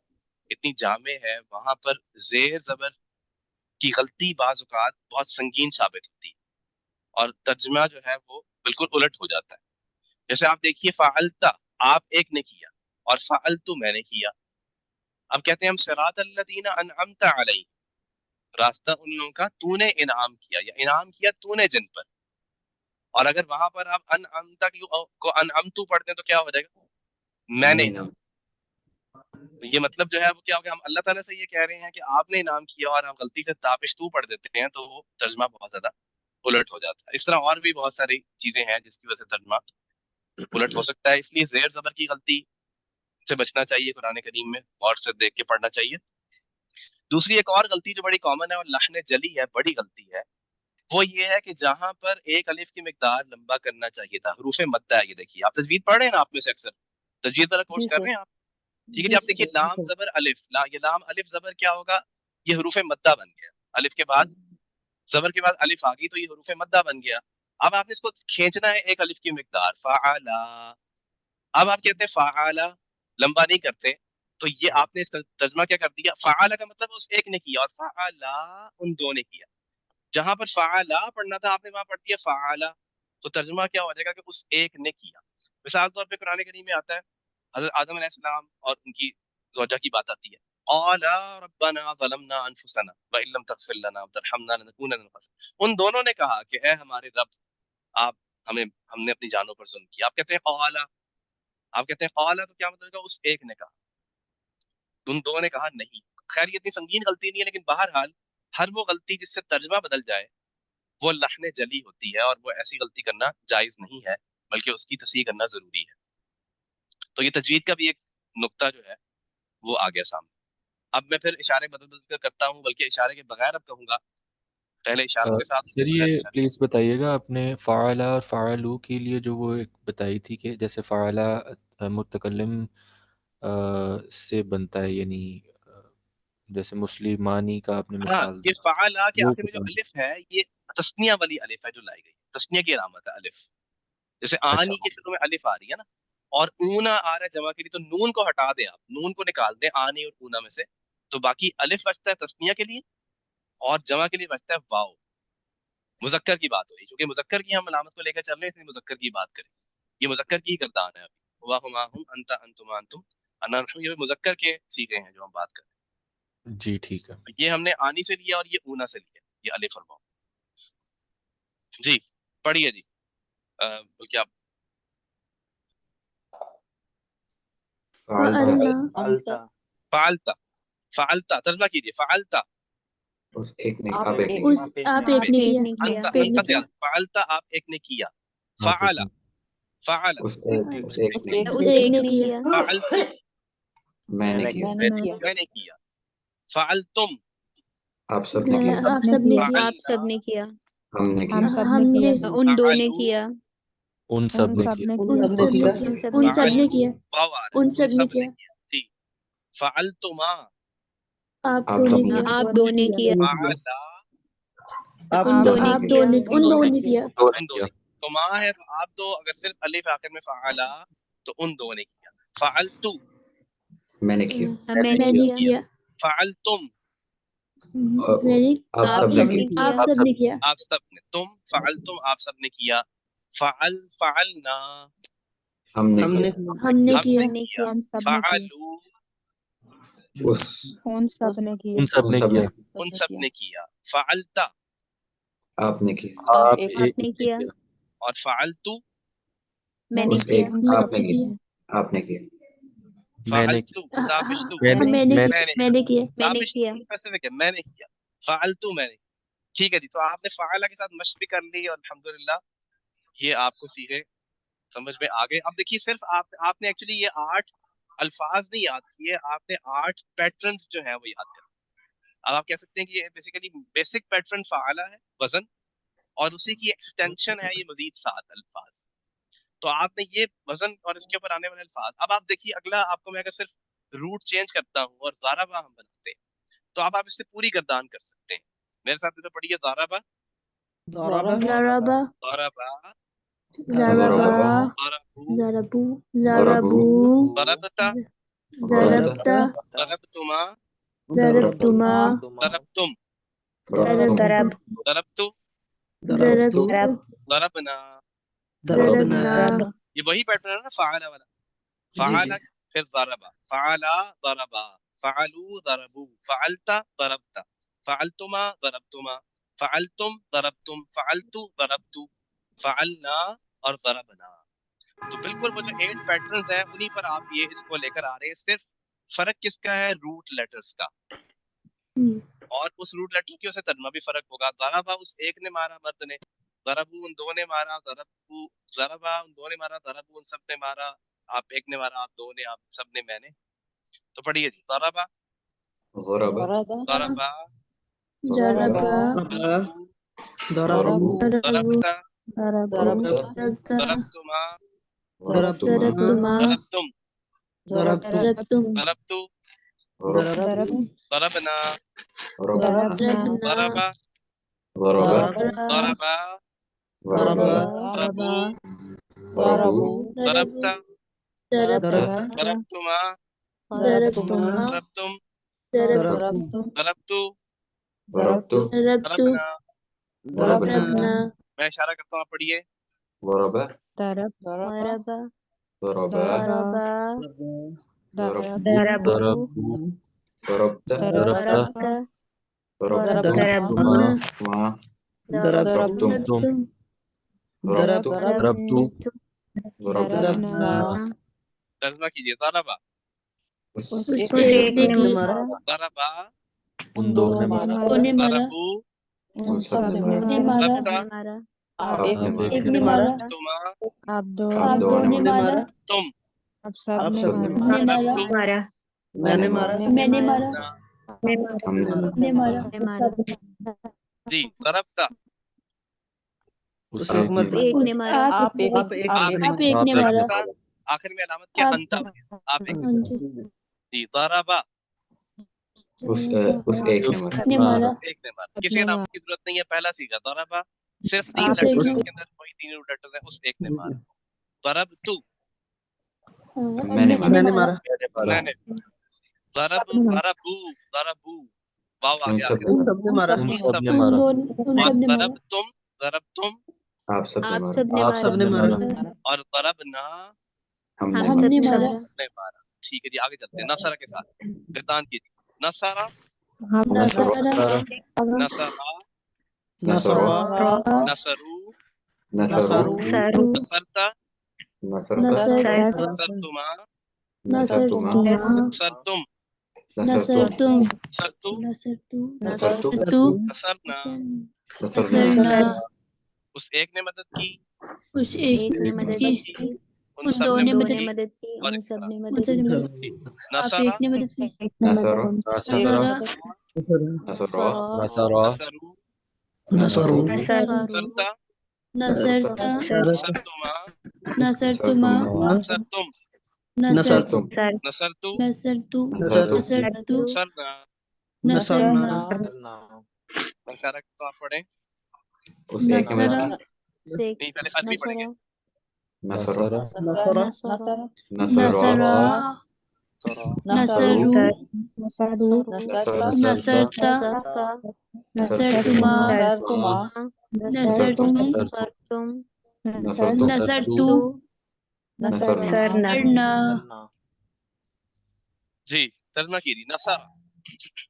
इतनी जामे है, वहां पर जेर जबर की गलती बाज़ औक़ात बहुत संगीन साबित होती है और तर्जमा जो है वो बिल्कुल उलट हो जाता है। जैसे आप देखिए, फ़अलता आप एक ने किया और फ़अलतु मैंने किया। अब कहते हैं हम सिरातल लज़ीना अनअमता अलैहिम, रास्ता उन लोगों का तूने इनाम किया या इनाम किया तूने जिन पर। और अगर वहां पर आप अनअमता को अनअमतु पढ़ते हैं तो क्या हो जाएगा, मैंने। मैंने नाम, तो ये मतलब जो है वो क्या हो गया, हम अल्लाह ताला से ये कह रहे हैं कि आपने इनाम किया और आप गलती से तापिश तू पढ़ देते हैं तो वो तर्जमा बहुत ज्यादा उलट हो जाता है। इस तरह और भी बहुत सारी चीजें हैं जिसकी वजह से तर्जमा उलट हो सकता है। इसलिए जेर जबर की गलती से बचना चाहिए, कुरान करीम में और से देख के पढ़ना चाहिए। दूसरी एक और गलती जो बड़ी कॉमन है और लहने जली है, बड़ी गलती है, वो ये है कि जहां पर एक अलिफ की मिकदार लंबा करना चाहिए था, हरूफ मद्दा है। ये देखिए, आप तजवीद पढ़ रहे हैं ना, आप में से अक्सर तजवीद वाला कोर्स कर रहे हैं आप, ठीक है जी। आप देखिए लाम जबर अलिफ, ये लाम अलिफ जबर क्या होगा, ये हरूफ मद्दा बन गया। अलिफ के बाद जबर के बाद अलिफ आ गई तो ये हरूफ मद्दा बन गया। अब आपने इसको खींचना है एक अलिफ की मिकदार, फ़अला। अब आप कहते हैं फ़अला, लंबा नहीं करते, तो ये आपने इसका तर्जमा क्या कर दिया, फ़अला का मतलब उस एक ने किया और फ़अला उन दो ने किया। जहां पर फ़अला पढ़ना था आपने वहां पढ़ दिया फ़अला, तो तर्जुमा क्या हो जाएगा कि उस एक ने किया। मिसाल तौर पे कुरान करीम में आता है, हज़रत आदम अलैहिस्सलाम और उनकी ज़ौजा की बात आती है, क़ाला रब्बना ज़लमना अनफुसना व इल्लम तग़फिर लना व तरहमना लनकूनन्ना मिनल ख़ासिरीन। उन दोनों ने कहा कि ऐ हमारे रब, आप हमें, हमने अपनी जानों पर जुल्म किया। आप कहते हैं क़ाला, आप कहते हैं क़ाला तो क्या मतलब है, उस एक ने कहा, उन दो ने कहा नहीं। खैर ये इतनी संगीन गलती नहीं है, लेकिन बहरहाल हर वो गलती जिससे तर्जमा बदल जाए वो लहने जली होती है और वो ऐसी गलती करना जायज नहीं है, बल्कि उसकी तस्हीह करना जरूरी है। तो ये तजवीद का भी एक नुक्ता जो है वो आ गया सामने। अब मैं फिर इशारे बदल बदल कर करता हूँ, बल्कि इशारे के बगैर अब कहूंगा, पहले इशारों के साथ सर बगैर ये इशारे। प्लीज़ बताइएगा, आपने फ़ाअला और फ़ाअलू के लिए जो वो एक बताई थी कि जैसे फ़ाअला मुतकल्लिम से बनता है, यानी जैसे मुस्लिमानी का आपने हाँ, मिसाल ये दी, फ़अला के वो आखिर में जो बता। अलिफ है, ये तस्निया वाली अलिफ है जो लाई गई, तस्निया की अलामत है अलिफ। जैसे अच्छा, आनी के शुरू में अलिफ आ रही है ना, और ऊना आ रहा है जमा के लिए, तो नून को हटा दें, आप नून को निकाल दें आनी और ऊना में से, तो बाकी अलिफ बचता है तस्निया के लिए और जमा के लिए बचता है वाव। मुजक्कर की बात हो रही है, चूंकि मुजक्कर की हम अलामत को लेकर चल रहे हैं, इसलिए मुजक्कर की बात करें। ये मुजक्कर की ही गर्दान है अभी, हुआ हुमा हुम अंता अंतुमा अंतुम अना नहनु, ये मुजक्कर के सीखे हैं जो हम बात कर रहे हैं। جی ٹھیک ہے. یہ ہم نے آنی سے لیا اور یہ اونا سے لیا، یہ الف اور واو. جی پڑھیے جی. بلکہ آپ فعلتا فعلتا، فعلتا ترجمہ کیجیے. فعلتا اس ایک نے آپ ایک نے اس آپ ایک نے کیا انت آپ ایک نے انت کیا فعلتا آپ ایک نے کیا. آپ فعل ایک فعل اس ایک نے اس ایک نے کیا فعلت میں نے کیا میں نے کیا. فعلتم آپ سب نے کیا آپ سب نے کیا آپ سب نے کیا، ہم نے کیا ہم نے ان دو نے کیا، ان سب نے کیا. ان سب نے کیا واو آ رہا ہے، ان سب نے کیا جی. فعلتما آپ آپ دو نے دو کیا آپ دو نے کیا، فعلا ان دو نے آپ کیا، ان دو نے کیا ان دو نے. تو ماں ہے تو آپ دو، اگر صرف الف آخر میں فعلا تو ان دو نے کیا. فعلتو میں نے کیا میں میں نے نے کیا فعلتم آپ آپ سب نے سب نے کیا کیا، آپ سب نے کیا آپ سب نے. تم فعلتم آپ سب نے کیا. فعلنا ہم نے کیا ہم نے ہم کیا نے کیا. فعلو اس ان سب نے کیا. ان سب نے کیا. فعلتا آپ نے کیا آپ آپ ایک نے نے کیا، کیا. اور فعلتو میں نے اس کیا، ایک آپ نے کیا آپ نے کیا میں نے فعلتو تابشتو میں نے میں نے کیا میں نے کیا، اسپیسیفک ہے میں نے کیا. فعلتو میں نے. ٹھیک ہے جی. تو آپ نے فعلا کے ساتھ مشق بھی کر لی اور الحمدللہ یہ آپ کو سیکھے سمجھ میں آ گئے. اب دیکھیے صرف آپ نے ایکچولی یہ 8 الفاظ نہیں یاد کیے، آپ نے 8 پیٹرنز جو ہیں وہ یاد کر. اب آپ کہہ سکتے ہیں کہ یہ بیسیکلی بیسک پیٹرن فعلا ہے وزن، اور اسی کی ایکسٹینشن ہے یہ مزید 7 الفاظ. تو آپ نے یہ وزن اور اس کے اوپر آنے والے الفاظ. اب آپ دیکھیے اگلا آپ کو میں اگر صرف روٹ چینج کرتا ہوں اور ضاربہ ہم بناتے ہیں تو آپ اس سے پوری گردان کر سکتے ہیں. میرے ساتھ تو پڑھیے. ضاربہ ضربہ ضربہ ضربہ ضربہ ضربو ضربو ضربو ضربتا ضربتا ضربتما ضربتما ضربتم ضرب ضربتو ضربتو ضربنا. ضربنا یہ وہی پیٹرن ہے نا فعلا والا. فعلا پھر ضربا، فعلا ضربا، فعلوا ضربوا، فعلتا ضربتا، فعلتما ضربتما، فعلتم ضربتم، فعلتو ضربتو، فعلنا اور ضربنا. تو بالکل وہ جو 8 پیٹرنز ہیں انہی پر آپ یہ اس کو لے کر آ رہے ہیں. صرف فرق کس کا ہے؟ روٹ لیٹرز کا. اور اس روٹ لیٹر کی اسے ترجمہ بھی فرق ہوگا. ضربا اس ایک نے مارا مرد نے، ضربو ان دو نے مارا، ضربو ضربا ان دو نے مارا، ضربو ان سب نے مارا، آپ ایک نے مارا، آپ دو نے، آپ سب نے، میں نے. تو پڑھیے جی. ضربا ضربہ ضربا ضربا ضربوا ضربتا ضربتا ضربتما ضربتما ضربتم ضربتم ضربتو ضربوا ضربنا ضربنا ضربا ضربہ ضربا ضربا ضربو ضربوا ضربتا ضربتا ضربتما ضربتما ضربتم ضربتم ضربتو ضربت ضربت ضربنا. ضربنا میں اشارہ کرتا ہوں، آپ پڑھیے. ضربہ ضربا ضربہ ضربا ضربوا ضربوا ضربت ضربتا ضربتما ضربتم ضربتم ضربتم ضربت ضربنا ترجمہ کیجیے. ضربا اس ایک نے کی مارا ضربا ان دو نے مارا. نے مارا ضربو ان سب نے مارا نے مارا ضربتا مارا، آپ نے ایک مارا نے مارا تما آپ آپ دو دو نے نے مارا مارا تم آپ سب نے نے مارا ضربتو میں نے مارا میں نے مارا نا. ہم نے مارا نے مارا نے مارا، جی. ضربتا اسے آپ مر ایک نے مارا، آپ ایک آپ آپ ایک نے مارا ضربتا آخر میں علامت کیا؟ انتا ہوئی. آپ ایک. ہاں جی جی. ضربا اس ایک نے مارا نے مارا ایک نے مارا. کسی علامت کی ضرورت نہیں ہے. پہلا سیکھا. ضربا صرف 3 آپ ایک لیٹرز نے اس کے اندر، وہی 3 روٹ لیٹرز ہیں. اس ایک نے مارا. ضربتو میں نے میں نے مارا میں نے. ضربو ضربو واو آ ان گیا سب آخر نے میں. مارا سب نے مارا ان ان سب سب نے نے. مارا. ان اور سب نے مارا ضربتم آپ سب نے آپ مارا سب نے آپ مارا، سب نے مارا. اور ضربنا ہم نے ہم مارا سب نے مارا مارا، نے مارا. ٹھیک ہے جی. آگے چلتے ہیں. نصرہ کے ساتھ گردان کیجیے. نصرہ نصر نصرا نصرا نصرو نصرو نصرتا نصرت نصرتما نصرتما نصرتم نصرتم نصرتو نصرت نصرنا نصرنا اس ایک نے مدد کی اس ایک ایک نے مدد کی ان ان سب دو نے نے دو مدد نے کی مدد کی اور ان اس سب طرح نے ان مدد سب نے کی مدد کی آپ نصرا ایک نے مدد کی نصر نصر نصرا نصر نصر نصرو نصرو نصرتا نصرتا نصرتما نصرتما نصرتم نصرتم نصرتو نصرتو نصرت نصرتو نصرنا نصرنا بشارت تو آپ پڑھیں اس ایک نے مدد کی سے نہیں پہلے عربی پڑھیں گے نصر نصر نصر نصرا نصرو نصرو نصرتا نصرتا نصرتما نصرتم نصرتم نصرتم نصرتو نصرنا نصرنا جی ترجمہ کیجیے نصر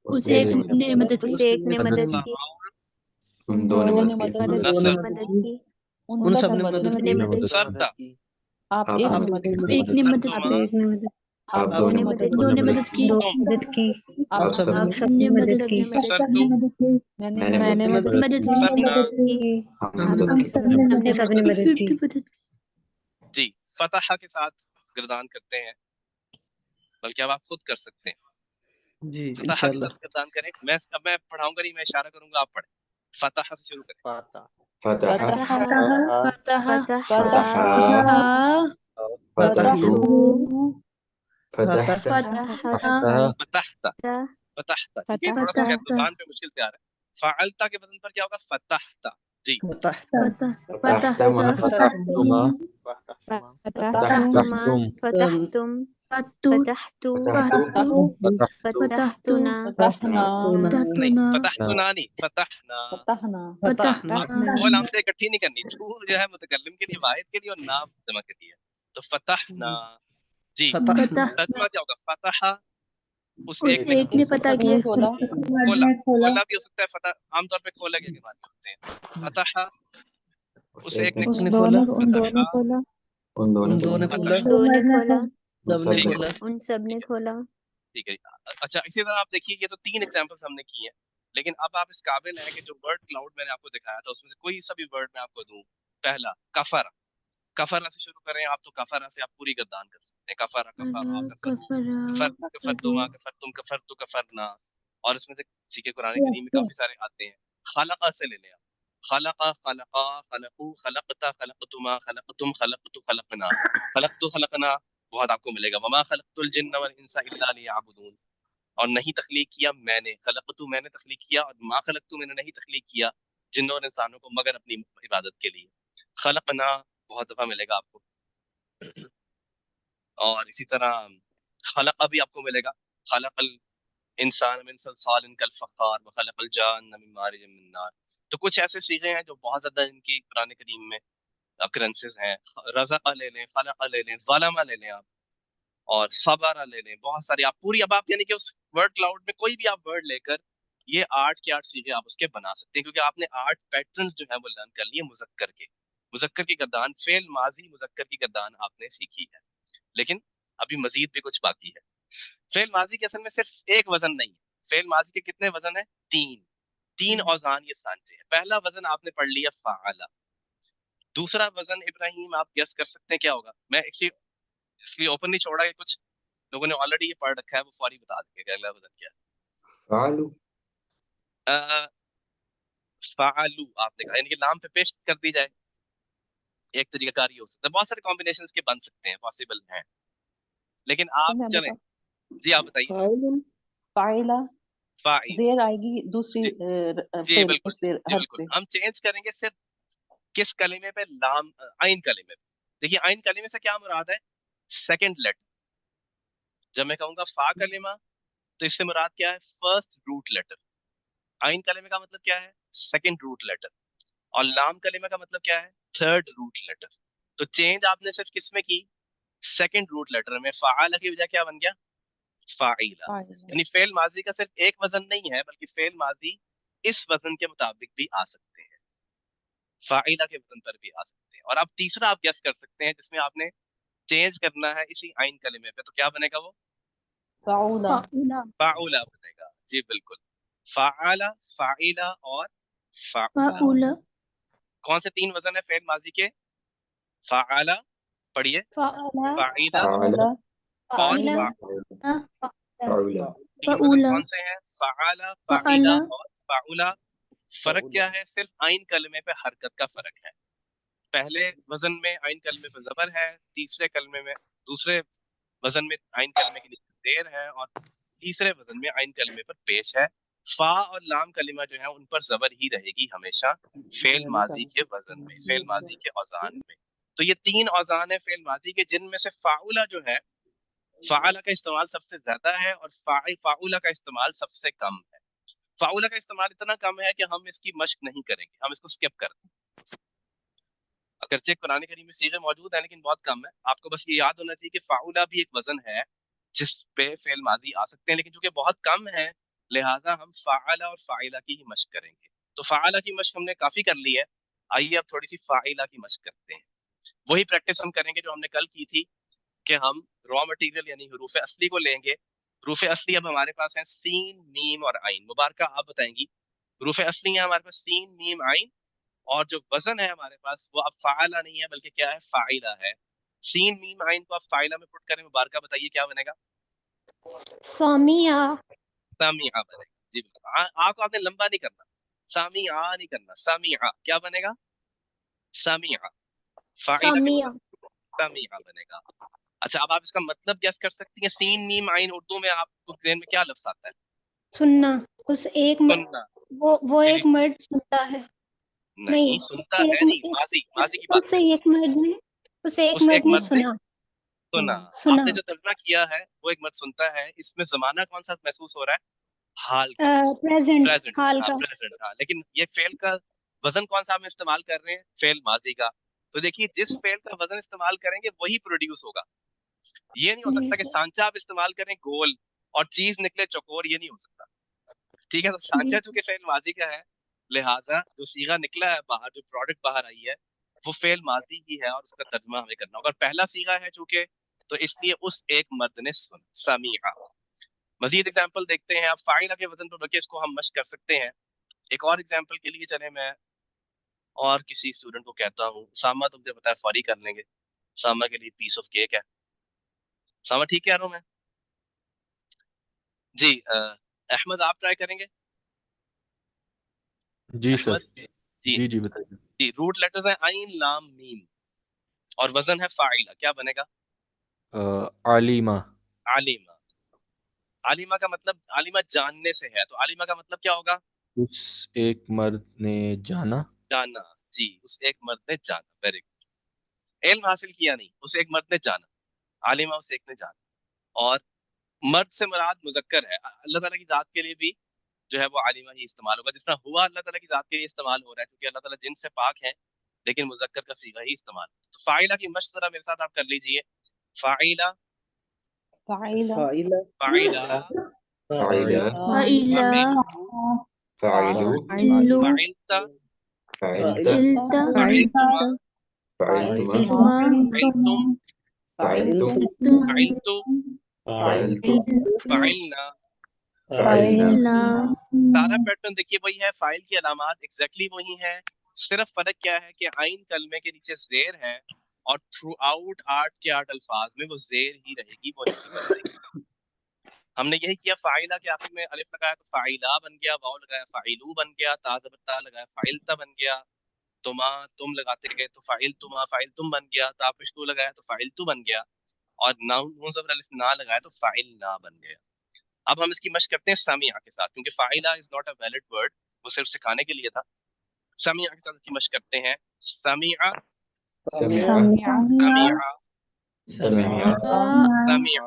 اس ایک نے مدد اس کی ایک نے مدد کی ان دو نے مدد کی نصر مدد کی ان سب نے مدد نے کی مدد کی نصرتا آپ ایک نے مدد کی آپ دو نے مدد دو نے مدد کی تم آپ سب آپ سب نے مدد کی نصرتو میں نے مدد مدد کی نصرنا ہم نے مدد کی ہم نے مدد کی جی فتح کے ساتھ گردان کرتے ہیں بلکہ اب آپ خود کر سکتے ہیں جی فتح کے انشاءاللہ ساتھ گردان کریں اب میں پڑھاؤں گا نہیں میں اشارہ کروں گا آپ پڑھیں فتح سے شروع کریں فتح فتح فتح فتحت فتحت فتحت فتحت ٹھیک ہے تھوڑا سا شاید زبان پہ مشکل سے آ رہا ہے فعلتا کے بدن پر کیا ہوگا فتحت جی فتحت فتحتما فتحتم فتحتم فتو فتحتو فتحتنا نہیں فتحتنا نہیں فتحنا فتحنا وہ لام سے اکٹھی نہیں کرنی تو جو ہے متکلم کے لیے واحد کے لیے اور نام جمع کے لیے تو فتحنا جی فتح ترجمہ کیا ہوگا فتح اس اس ایک نے ایک نے پتہ کیا کھولا کھولا بھی ہو سکتا ہے فتح عام طور پہ کھولا کے معنی ہوتے ہیں فتح اس ایک نے اس نے کھولا ان دو نے دو نے کھولا دو نے کھولا سب نے کھولا ان سب نے کھولا ٹھیک ہے اچھا اسی طرح آپ دیکھیے یہ تو 3 ایگزامپلس ہم نے کی ہیں لیکن اب آپ اس قابل ہیں کہ جو ورڈ کلاؤڈ میں نے آپ کو دکھایا تھا اس میں سے کوئی سا بھی ورڈ میں آپ کو دوں پہلا کفر کفرا سے شروع کریں آپ تو کفرا سے آپ پوری گردان کر سکتے ہیں کفرا کفرتما کفرتم کفرتو کفرنا اور اس میں سے سیکھے قرآن کریم میں کافی سارے آتے ہیں خلقہ سے لے لیں آپ خلقہ خلقا خلقو خلقتا خلقتما خلقتم خلقتو خلقنا خلقتو خلقنا بہت آپ کو ملے گا وما خلقت الجن والانس الا لیعبدون اور نہیں تخلیق کیا میں نے خلقتو میں نے تخلیق کیا اور ما خلقتو میں نے نہیں تخلیق کیا جنوں اور انسانوں کو مگر اپنی عبادت کے لیے خلقنا بہت دفعہ ملے گا آپ کو اور اسی طرح خلقہ بھی آپ کو ملے گا خلق الانسان من صلصال کالفخار وخلق الجان من مارج من نار تو کچھ ایسے صیغے ہیں جو بہت زیادہ ان کی قرآن کریم میں اکرنسز ہیں رزق لے لیں خلق لے لیں ظلم لے لیں آپ اور صبر لے لیں بہت ساری آپ پوری اب آپ یعنی کہ اس ورڈ کلاؤڈ میں کوئی بھی آپ ورڈ لے کر یہ 8 کے 8 صیغے آپ اس کے بنا سکتے ہیں کیونکہ آپ نے 8 پیٹرنز جو ہیں وہ لرن کر لیے مذکر کی گردان فعل ماضی مذکر کی گردان آپ نے سیکھی ہے لیکن ابھی مزید بھی کچھ باقی ہے فعل ماضی کے اصل میں صرف ایک وزن نہیں ہے فعل ماضی کے کتنے وزن ہیں 3 اوزان یہ سانچے ہیں پہلا وزن آپ نے پڑھ لیا فعلا دوسرا وزن ابراہیم آپ گیس کر سکتے ہیں کیا ہوگا میں اس لیے اوپن نہیں چھوڑا کہ کچھ لوگوں نے آلریڈی یہ پڑھ رکھا ہے وہ فوری بتا دیں گے کہ اگلا وزن کیا ہے فعلو آپ نے کہا یعنی کہ لام پہ پیش کر دی جائے ایک طریقہ کار یہ ہو سکتا ہے بہت سارے کمبینیشنز کے بن سکتے ہیں پاسبل ہیں لیکن آپ چلیں جی آپ بتائیے فاعل دیر آئے گی دوسری جی بالکل ہم چینج کریں گے صرف کس کلمے پہ لام عین کلمے پہ دیکھیے عین کلمے سے کیا مراد ہے سیکنڈ لیٹر جب میں کہوں گا فا کلمہ تو اس سے مراد کیا ہے فرسٹ روٹ لیٹر عین کلمے کا مطلب کیا ہے سیکنڈ روٹ لیٹر اور لام کلمہ کا مطلب کیا ہے تھرڈ روٹ لیٹر تو چینج آپ نے صرف کس میں کی سیکنڈ روٹ لیٹر میں فعال کی وجہ کیا بن گیا फाइला, यानी फेल माजी का सिर्फ एक वजन नहीं है बल्कि फेल माजी इस वजन के मुताबिक भी आ सकते हैं, फाइला के वजन पर भी आ सकते हैं। और अब तीसरा आप गेस कर सकते हैं जिसमें आपने चेंज करना है इसी आइन कलिमे पे, तो क्या बनेगा वो? फाउला फाउला बनेगा। जी बिल्कुल, फाला, फाइला और फाउला। फाउला कौन से तीन वजन है फेल माजी के? फाला, पढ़िए, फाला फाइला फाला और फाइला फाउला तीन वजन फाउला कौन से हैं? फाला, फाइला फाला और फाउला। फर्क क्या है? सिर्फ आइन कलमे पे हरकत का फर्क है। पहले वजन में आइन कलमे पे जबर है, तीसरे कलमे में, दूसरे वजन में आइन कलमे के नीचे देर है, और तीसरे वजन में आइन कलमे पर पेश है। फा और लाम कलिमा जो है उन पर जबर ही रहेगी हमेशा फेल माजी के वजन में, फेल माजी के औजान में। तो ये तीन औजान है फेल माजी के, जिनमें से फाउला जो है, फाला का इस्तेमाल सबसे ज्यादा है और फाउला का इस्तेमाल सबसे कम है। फाउला का इस्तेमाल इतना कम है कि हम इसकी मश्क नहीं करेंगे, हम इसको स्किप कर देंगे। अगरचे कुरान करीम में सीगे मौजूद है लेकिन बहुत कम है। आपको बस ये याद होना चाहिए कि फाउला भी एक वजन है जिस पे फेल माजी आ सकते हैं, लेकिन चूंकि बहुत कम है लिहाजा हम फाला और फाइला की ही मश्क करेंगे। तो फाला की मश्क हमने काफी कर ली है, आइए अब थोड़ी सी फाइला की मश्क करते हैं। वही प्रैक्टिस हम करेंगे जो हमने कल की थी कि हम रॉ मटेरियल यानी हरूफ असली को लेंगे। हरूफ असली अब हमारे पास है सीन, मीम और आइन। मुबारका आप बताएंगी, हरूफ असली है हमारे पास सीन, मीम, आइन, और जो वजन है हमारे पास वो अब फाइला नहीं है बल्कि क्या है? फाइला है। सीन, मीम, आइन को आप फाइला में पुट करें, मुबारका बताइए क्या बनेगा? सामिया सामिया बनेगा। जी बिल्कुल, आ को आपने लंबा नहीं करना, सामिया नहीं करना, सामिया क्या बनेगा? सामिया। फाइला सामिया सामिया बनेगा। अच्छा, अब आप इसका मतलब गैस कर सकती हैं? सीन, मीम, आइन उर्दू में आपको ज़हन में क्या लफ्ज आता है? सुनना। उस एक सुनना। वो जी एक मर्द सुनता है। नहीं, सुनता है नहीं, माजी, माजी की बात उस है। एक मर्द ने उस एक उस मर्द एक ने मर्द ने सुना सुना। सुना आपने जो तर्जुमा किया है वो एक मर्द सुनता है, इसमें जमाना कौन सा महसूस हो रहा है? हाल का, प्रेजेंट प्रेजेंट। हाल का प्रेजेंट, हाँ। लेकिन ये फेल का वजन कौन सा हम इस्तेमाल कर रहे हैं? फेल माजी का। तो देखिए, जिस फेल का वजन इस्तेमाल करेंगे वही प्रोड्यूस होगा। ये नहीं हो सकता कि सांचा आप इस्तेमाल करें गोल और चीज निकले चौकोर, ये नहीं हो सकता। ठीक है, तो सांचा चूंकि फेल माजी का है लिहाजा जो सीगा निकला है बाहर, जो प्रोडक्ट बाहर आई है वो फेल माजी ही है और उसका तर्जुमा हमें करना होगा। और पहला सीगा है चूंकि, तो इसलिए उस एक मर्द ने सुन, समीआ। मजीद एग्जांपल देखते हैं। आप फाइला के वजन पर रखे इसको हम मश्क कर सकते हैं। एक और एग्जांपल के लिए चले, मैं और किसी स्टूडेंट को कहता हूँ, सामा तो मुझे पता है फौरी कर लेंगे, सामा के लिए पीस ऑफ केक है। सामा ठीक कह रहा हूँ मैं? जी अहमद आप ट्राई करेंगे? जी सर, अहमद जी जी बताइए। जी, रूट लेटर्स है आइन, लाम, मीम और वजन है फाइला, क्या बनेगा? आलिमा। आलिमा। आलिमा का मतलब, आलिमा जानने से है, तो आलिमा का मतलब क्या होगा? उस एक मर्द ने जाना। जाना। जी, उस एक मर्द ने जाना, वेरी गुड। इल्म हासिल किया नहीं, उस एक मर्द ने जाना। आलिमा उस एक ने जाना। और मर्द से मुराद मुजक्कर है, अल्लाह ताला की जात के लिए भी जो है वो आलिमा ही इस्तेमाल होगा। जिस तरह हुआ अल्लाह ताला की जात के लिए इस्तेमाल हो रहा है क्योंकि अल्लाह ताला जिन से पाक है, लेकिन मुजक्कर का सीगा ही इस्तेमाल। तो फाइला की मश्क जरा मेरे साथ आप कर लीजिए। फाइला, फाइला फाइला फाइला, फाइला फाइला फाइलू इल्लू फाइलता, फाइलता इल्ता फाइलतुमा, फाइलतुमा फाइलतुम, फाइलतुम फाइलतु, फाइलतु फाइलना। फाइलना सारा पैटर्न देखिए वही है, फाइल की अलामात एग्जैक्टली वही है। सिर्फ फर्क क्या है कि आइन कलमे के नीचे जेर है और थ्रू आउट 8 अल्फाज में वो जेर ही रहेगी, वो नहीं बदलेगी। हमने यही किया, फाइला के आखिर में अलिफ लगाया तो फाइला बन गया, वाव लगाया फाइलू बन गया, ता ज़बर लगाया फाइलता बन गया, तुमा तुम लगाते गए तो फाइल तुमा, फाइल तुम बन गया, ता पिश्तू लगाया तो फाइल तू बन गया, और नून ज़बर अलिफ ना लगाया तो फाइल ना बन गया। अब हम इसकी मश्क करते हैं सामिया के साथ, क्योंकि phyla is not a valid word, वो सिर्फ सिखाने के लिए था। सामिया के साथ इसकी मश्क करते हैं। सामिया, समिया सामिया, समिया सामिउ,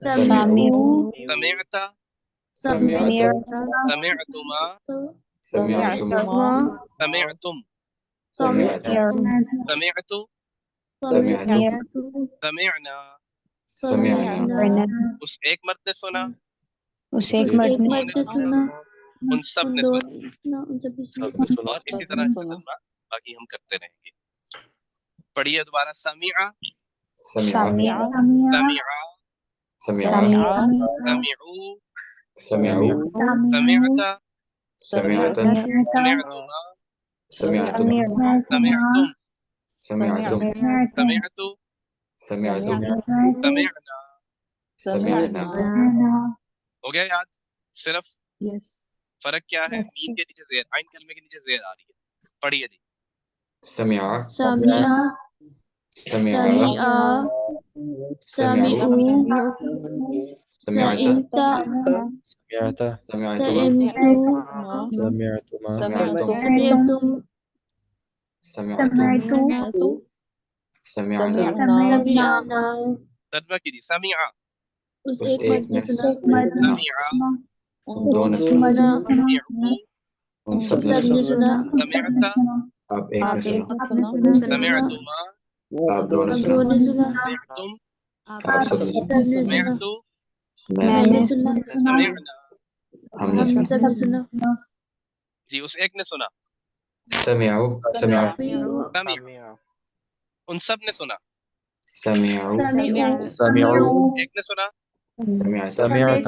समिउ समिअता, समिअता समिअतुमा, समिअतुमा समिअतुम, समिअतुम समिअतु, समिअतु समिअना, سمعنا اس ایک مرد نے سنا، اس ایک ایک مرد دونوں نے نے سنا، سنا، ان سب ان نے دو سنا، ان سب نے سب سنا، نے سنا اور اسی طرح اس کا ترجمہ باقی ہم کرتے رہیں گے. پڑھیے دوبارہ. سمع، سمع سمع، سمع سمعوا، سمعوا سمعت، سمعت سمعتما، سمعتم سمعتم، سمعتم سمعت، سمعتم سمعنا. سمعنا. ہو گیا یاد؟ صرف یس فرق کیا ہے؟ میم کے نیچے زیر، عین کلمے کے نیچے زیر آ رہی ہے. پڑھیے جی. سمع سمع سمع سمعوا سمعت سمعت سمعت سمعتم سمعتم سمعتم سمعتم سمعتم سمعنا سمعنا. ترجمہ کیجیے. سمع، اس اس ایک ایک مرد نے نے سنا، سمع، ان دو نے سنا سنا، سمعوا، ان سب نے سب نے سنا سنا، سمعت، آپ ایک نے سنا آپ نے سنا، سمعتما، آپ دو نے اب سنا دو نے سنا، سمعتم، آپ سب نے سنا سب نے سنا، سمعت، میں میں نے نے سنا سنا، سمعنا. ہم نے ہم سنا سب نے سنا. جی اس ایک نے سنا، سمعوا سمعوا سمع، ان سب نے سنا. سمعوا سمعوا ایک نے سنا، سمعت سمعت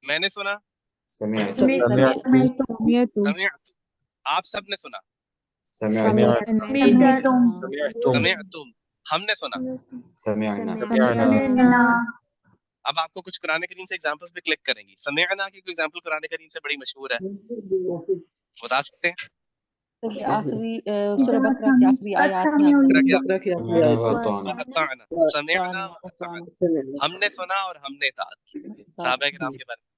میں نے سنا، سمعت سمعت سمعت، آپ سب نے سنا. سمعت سمعتم سمعتم، ہم نے سنا. سمعنا سمعنا. اب آپ کو کچھ قرآن کریم سے ایگزامپلس بھی کلک کریں گی. سمعنا کی کوئی ایگزامپل قرآن کریم سے بڑی مشہور ہے، بتا سکتے ہیں؟ آخری سورہ بقرہ کی آخری آیات میں آتا بقرہ ہے. کیا؟ بقرہ کی آخری سمعنا آیت ہے. وأطعنا وَأَطَعْنَا، سمعنا وَأَطَعْنَا، ہم نے سنا اور ہم نے اطاعت کی. صحابہ کرام کے بارے میں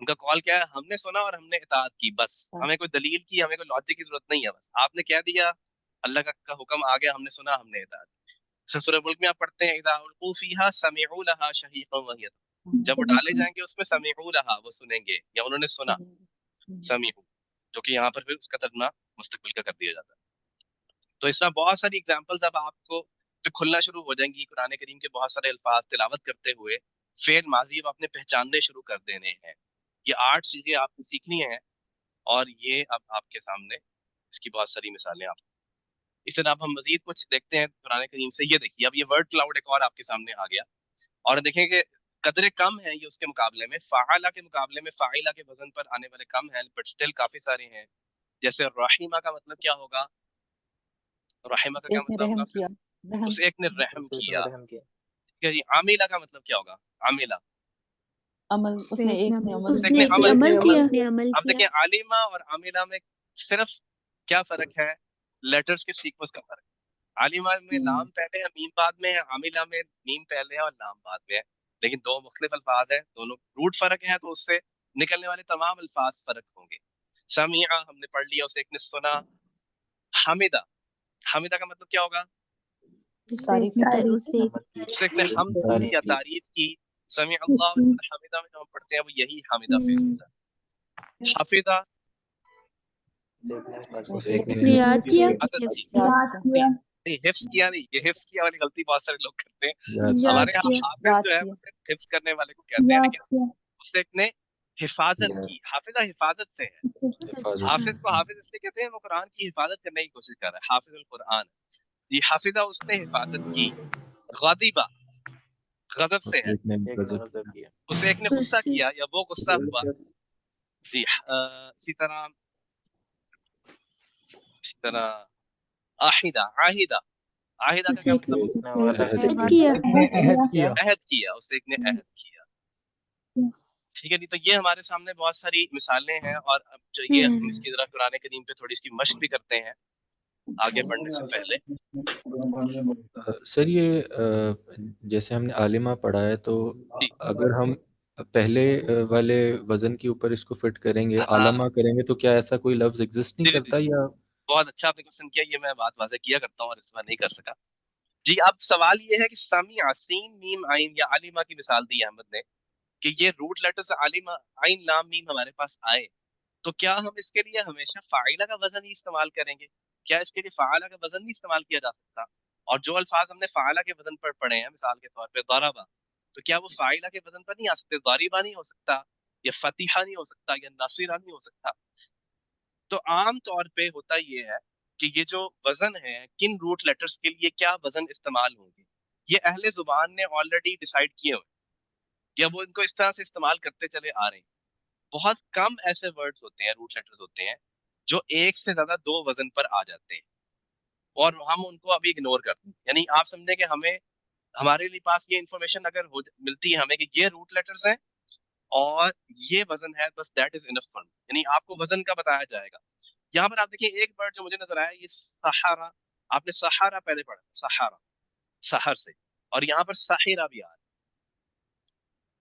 ان کا کال کیا ہے؟ ہم نے سنا اور ہم نے اطاعت کی. بس ہمیں کوئی دلیل کی، ہمیں کوئی لاجک کی ضرورت نہیں ہے. بس آپ نے کہہ دیا، اللہ کا حکم آ گیا، ہم نے سنا، ہم نے اطاعت کی. سورہ ملک میں آپ پڑھتے ہیں اذا القوا فیہا سمعوا لها شہیقا وہی، جب وہ ڈالے جائیں گے اس میں سمعوا لها، وہ سنیں گے یا انہوں نے سنا. سمعوا، جو کہ یہاں پر پھر اس کا ترجمہ مستقبل کا کر دیا جاتا ہے. تو اس طرح بہت ساری اگزامپلز اب آپ کو پہ کھلنا شروع ہو جائیں گی. قرآن کریم کے بہت سارے الفاظ تلاوت کرتے ہوئے فعل ماضی اب آپ نے پہچاننے شروع کر دینے ہیں. یہ 8 چیزیں آپ نے سیکھنی ہیں اور یہ اب آپ کے سامنے اس کی بہت ساری مثالیں آپ. اس طرح اب ہم مزید کچھ دیکھتے ہیں قرآن کریم سے. یہ دیکھیے اب یہ ورڈ کلاؤڈ ایک اور آپ کے سامنے آ گیا اور دیکھیں کہ قدرے کم ہیں یہ اس کے مقابلے میں. فعالہ کے مقابلے میں فاعلہ کے وزن پر آنے والے کم ہیں بٹ اسٹل کافی سارے ہیں. جیسے رحیمہ کا مطلب کیا ہوگا؟ رحیمہ کا کیا ایک نے مطلب رحم ہوگا؟ کیا، رحم اس ایک نے رحم کیا. ٹھیک ہے جی. عاملہ کا مطلب کیا ہوگا؟ عاملہ، عمل، اس نے ایک نے عمل اس ایک نے عمل عمل کیا. کیا. اب دیکھیں عالمہ اور عاملہ میں صرف کیا فرق ہے؟ لیٹرز کے سیکوینس کا فرق. عالمہ میں لام پہلے ہے، میم بعد میں ہے. عاملہ میں میم پہلے ہے اور لام بعد میں ہے، لیکن دو مختلف الفاظ ہیں، دونوں روٹ فرق ہے تو اس سے نکلنے والے تمام الفاظ فرق ہوں گے. سمعہ ہم نے پڑھ لیا، اسے ایک نے سنا. حمدہ، حمدہ کا مطلب کیا ہوگا؟ تعریف اسے ایک نے حمد کی یا تعریف کی. سمع اللہ لمن حمدہ میں جو ہم پڑھتے ہیں وہ یہی حمدہ فعل ہوتا ہے. حفظہ، اس ایک نے یاد کیا. حفظ کیا نہیں، یہ حفظ کیا والی غلطی بہت سارے لوگ کرتے ہیں. یاد یاد ہمارے یہاں کیا. حافظ جو ہے وہ صرف حفظ کرنے والے کو کہتے ہیں، لیکن اس ایک نے حفاظت کی. حافظہ حفاظت سے ہے. حفاظت. حافظ کو حافظ اس لیے کہتے ہیں وہ قرآن کی حفاظت کرنے کی کوشش کر رہا ہے. حافظ القرآن. یہ حافظہ اس نے حفاظت کی. غاضبہ غضب سے اس ہے. ایک نے غضب کیا. اسے ایک نے غصہ کیا یا وہ غصہ ہوا. جی اسی طرح عاہدہ، عاہدہ، عاہدہ کا کیا مطلب؟ عہد کیا. عہد کیا، اسے ایک نے عہد کیا. ٹھیک ہے جی. تو یہ ہمارے سامنے بہت ساری مثالیں ہیں اور اب چلیے ہم اس کی ذرا قرآن کریم پہ تھوڑی اس کی مشق بھی کرتے ہیں آگے بڑھنے سے پہلے. سر یہ جیسے ہم نے عالمہ پڑھا ہے تو جی اگر ہم پہلے والے وزن کے اوپر اس کو فٹ کریں گے، ہاں، عالمہ کریں گے، تو کیا ایسا کوئی لفظ ایگزسٹ نہیں جی کرتا یا؟ بہت اچھا آپ نے کوشچن کیا. یہ میں بات واضح کیا کرتا ہوں اور اس میں نہیں کر سکا. جی اب سوال یہ ہے کہ سمیع، سین میم عین یا عالمہ کی مثال دی احمد نے کہ یہ روٹ لیٹرز عالمہ عین لام میم ہمارے پاس آئے تو کیا ہم اس کے لیے ہمیشہ فاعلہ کا وزن ہی استعمال کریں گے؟ کیا اس کے لیے فعالہ کا وزن نہیں استعمال کیا جا سکتا؟ اور جو الفاظ ہم نے فعلا کے وزن پر پڑھے ہیں مثال کے طور پہ ضربا، تو کیا وہ فاعلہ کے وزن پر نہیں آ سکتے؟ ضریبا نہیں ہو سکتا، یا فتیحہ نہیں ہو سکتا، یا ناصرہ نہیں ہو سکتا؟ تو عام طور پہ ہوتا یہ ہے کہ یہ جو وزن ہے کن روٹ لیٹرز کے لیے کیا وزن استعمال ہوں گے، یہ اہل زبان نے آلریڈی ڈیسائیڈ کیے ہوئے، یا وہ ان کو اس طرح سے استعمال کرتے چلے آ رہے ہیں۔ بہت کم ایسے ورڈز ہوتے ہیں، روٹ لیٹرز ہوتے ہیں جو ایک سے زیادہ دو وزن پر آ جاتے ہیں، اور ہم ان کو ابھی اگنور کرتے ہیں۔ یعنی آپ سمجھیں کہ ہمیں ہمارے لیے پاس یہ انفارمیشن اگر ملتی ہے ہمیں کہ یہ روٹ لیٹرز ہیں اور یہ وزن ہے، بس دیٹ از انف فار، یعنی آپ کو وزن کا بتایا جائے گا۔ یہاں پر آپ دیکھیں ایک ورڈ جو مجھے نظر آیا، یہ سہارا، آپ نے سہارا پہلے پڑھا، سہارا سحر سے، اور یہاں پر ساحرہ بھی آ رہا ہے،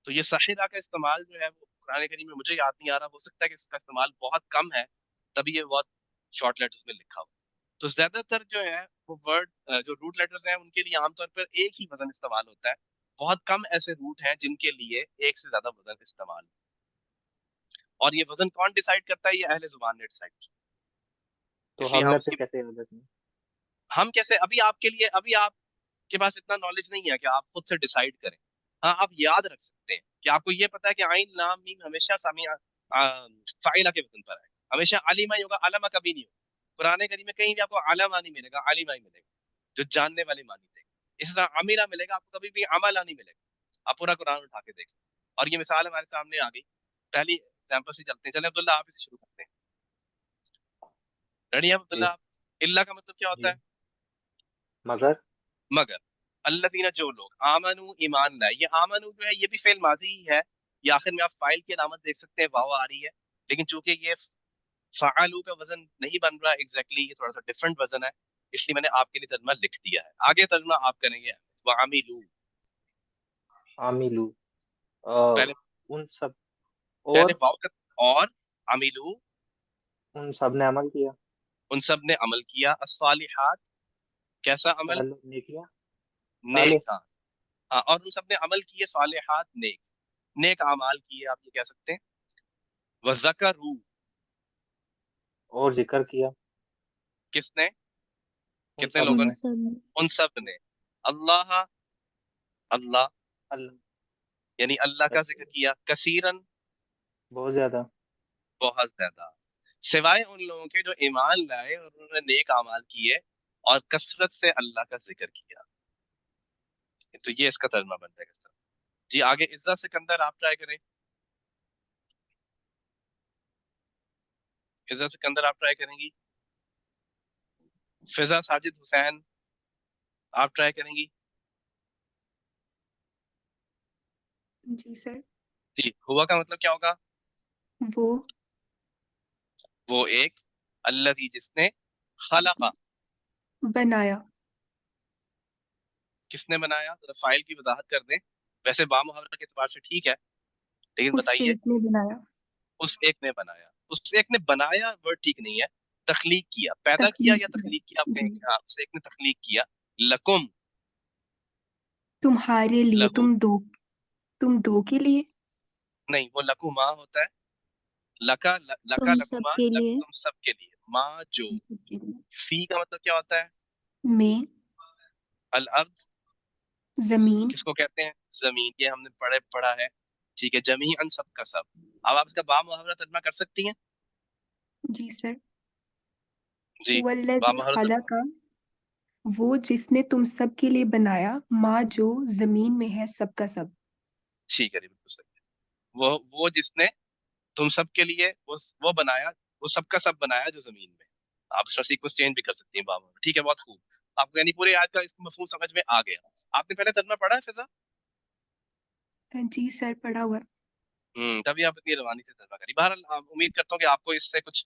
تو یہ ساحرہ کا استعمال جو ہے وہ قرآن کریم میں مجھے یاد نہیں آ رہا، ہو سکتا ہے کہ اس کا استعمال بہت کم ہے تبھی یہ بہت شارٹ لیٹرز میں لکھا ہو۔ تو زیادہ تر جو ہے وہ ورڈ جو روٹ لیٹرز ہیں ان کے لیے عام طور پر ایک ہی وزن استعمال ہوتا ہے، بہت کم ایسے روٹ ہیں جن کے لیے ایک سے زیادہ وزن استعمال ہو، اور یہ وزن کون ڈیسائیڈ کرتا ہے؟ یہ اہل زبان نے ڈیسائیڈ کیا، تو اس لیے ہم ہم نے اس پھر کی کیسے یاد رکھنا؟ ہم کیسے، ابھی آپ کے لیے، ابھی آپ کے پاس اتنا نالج نہیں ہے کہ آپ خود سے ڈیسائیڈ کریں۔ ہاں آپ یاد رکھ سکتے ہیں کہ آپ کو یہ پتا ہے کہ عین لام میم ہمیشہ فاعلہ کے وزن پر آئے، ہمیشہ علیمہ ہی ہوگا، علمہ کبھی نہیں ہوگا۔ قرآن کریم میں کہیں بھی آپ کو علمہ نہیں ملے گا، علیمہ ہی ملے گا، جو جاننے والے معنی دے گا۔ اس طرح عمیرہ ملے گا، آپ کو کبھی بھی عملہ نہیں ملے گا۔ آپ پورا قرآن اٹھا کے دیکھ سکتے ہیں، اور یہ مثال ہمارے سامنے آ گئی۔ پہلی ایگزامپل سے چلتے ہیں، چلیں عبداللہ آپ اسے شروع کرتے ہیں۔ ریڈی ہے عبداللہ جی آپ؟ اللہ کا مطلب کیا ہوتا جی، ہے؟ مگر مگر۔ الذین، جو لوگ، آمنو، ایمان لائے، یہ آمنو جو ہے یہ بھی فعل ماضی ہی ہے، یہ آخر میں آپ فاعل کی علامت دیکھ سکتے ہیں، واو آ رہی ہے، لیکن چونکہ یہ فعلو کا وزن نہیں بن رہا ایگزیکٹلی، یہ تھوڑا سا ڈفرنٹ وزن ہے، اس لیے میں نے آپ کے لیے ترجمہ لکھ دیا ہے۔ آگے ترجمہ آپ کریں گے، وعملو، عاملو، پہلے ان سب، اور پہلے واو کا، اور عملو، ان سب نے عمل کیا، ان سب نے عمل کیا، الصالحات، کیسا عمل؟ نیکیاں، نیک صالح، کام، ہاں، اور ان سب نے عمل کیے، صالحات، نیک، نیک اعمال کیے، آپ یہ کہہ سکتے ہیں۔ وذکروا، اور ذکر کیا، کس نے؟ ان کتنے سب لوگوں ان نے، نے؟ سب ان سب نے۔ اللہ، اللہ اللہ، یعنی اللہ کا ذکر کثیر، کیا، کثیرن، بہت زیادہ، بہت زیادہ، سوائے ان لوگوں کے جو ایمان لائے اور انہوں نے نیک اعمال کیے اور کثرت سے اللہ کا ذکر کیا۔ تو یہ اس کا ترجمہ بنتا ہے کس طرح۔ جی آگے عزت سکندر آپ ٹرائی کریں، عزت سکندر آپ ٹرائی کریں گی، فضا ساجد حسین آپ ٹرائی کریں گی۔ جی سر، جی ہوا کا مطلب کیا ہوگا؟ وہ ایک، الذی جس نے، خلق بنایا، کس نے بنایا؟ ذرا فائل کی وضاحت کر دیں، ویسے با محاورہ کے اعتبار سے ٹھیک ہے لیکن اس بتائیے۔ ایک نے بنایا، اس ایک نے بنایا، اس ایک نے بنایا ورڈ ٹھیک نہیں ہے، تخلیق کیا، پیدا کیا یا تخلیق کیا، تخلیق کیا آپ جی، نے؟ ہاں، اس ایک نے تخلیق کیا، لکم، تمہارے لیے، لہو، تم دو کے لیے، نہیں وہ لکو ماں ہوتا ہے، لکا لکا تم لکو سب ماں، کے لک لیے، تم سب کے لیے، ماں جو، تم سب کے لیے، فی کا مطلب کیا ہوتا ہے؟ میں، الارض زمین، کس کو کہتے ہیں؟ زمین، یہ ہم نے پڑھا ہے، ٹھیک ہے، جمیعاً سب کا سب۔ اب آپ اس کا با محاورہ ترجمہ کر سکتی ہیں؟ جی سر، جی با والذی محاورہ خلق، وہ جس نے تم سب کے لیے بنایا، ما جو زمین میں ہے، سب کا سب، ٹھیک ہے جی، بالکل صحیح ہے۔ وہ جس نے تم سب کے لیے وہ بنایا، وہ سب کا سب بنایا جو زمین میں۔ آپ اس کا سیکوینس چینج بھی کر سکتی ہیں بابا، ٹھیک ہے، بہت خوب۔ آپ کو یعنی پورے آیت کا اس کا مفہوم سمجھ میں آ گیا۔ آپ نے پہلے ترجمہ پڑھا ہے فضا؟ جی سر پڑھا ہوا ہے۔ تبھی آپ اتنی روانی سے ترجمہ کری۔ بہرحال امید کرتا ہوں کہ آپ کو اس سے کچھ،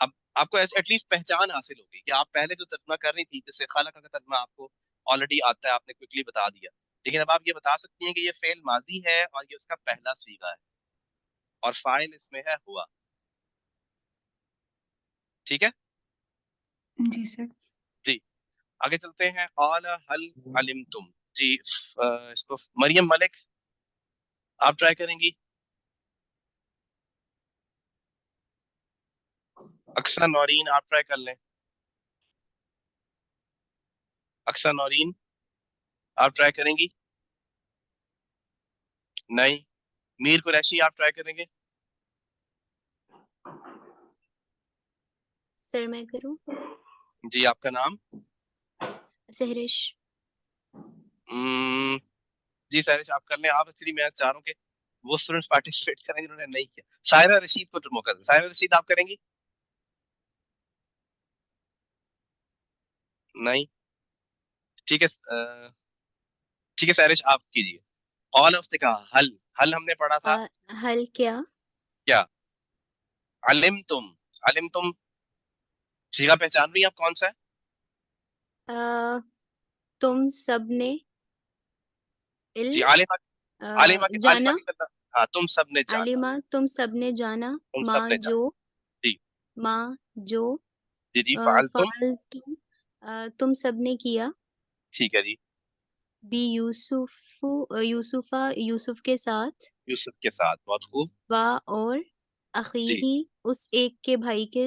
اب آپ کو ایٹ لیسٹ پہچان حاصل ہوگی کہ آپ پہلے جو ترجمہ کر رہی تھی، جیسے خالق کا ترجمہ آپ کو آلریڈی آتا ہے، آپ نے کوئکلی بتا دیا، لیکن اب آپ یہ بتا سکتی ہیں کہ یہ فعل ماضی ہے اور یہ اس کا پہلا صیغہ ہے اور فاعل اس میں ہے ہوا، ٹھیک ہے جی سر، جی۔ آگے چلتے ہیں، قال هل علمتم، جی اس کو مریم ملک آپ ٹرائی کریں گی، اکثر نورین آپ ٹرائی کر لیں۔ अक्सर नौरीन आप ट्राई करेंगी? नहीं। मीर कुरैशी आप ट्राई करेंगे? सर मैं करूं? जी, आपका नाम? सहरिश। जी सहरिश आप कर लें। आप एक्चुअली मैं चाह रहा हूँ कि वो स्टूडेंट्स पार्टिसिपेट करें जिन्होंने नहीं किया। सायरा रशीद को मौका दें। सायरा रशीद आप करेंगी? नहीं। ठीक है ठीक है सहरिश आप कीजिए। और उसने कहा हल, हल हमने पढ़ा था हल क्या? क्या? अलिम तुम सीगा पहचान रही हैं आप कौन सा है? तुम सबने जी आलिमा आलिमा जाना। की हाँ तुम सबने जाना। आलिमा तुम सबने जाना। तुम माँ सबने जो जी माँ जो जी जी फाल तुम फाल तुम सबने किया। ठीक है जी। बी यूसुफा यूसुफ के साथ। यूसुफ के साथ बहुत खूब। वा और जी अखीही उस एक के भाई के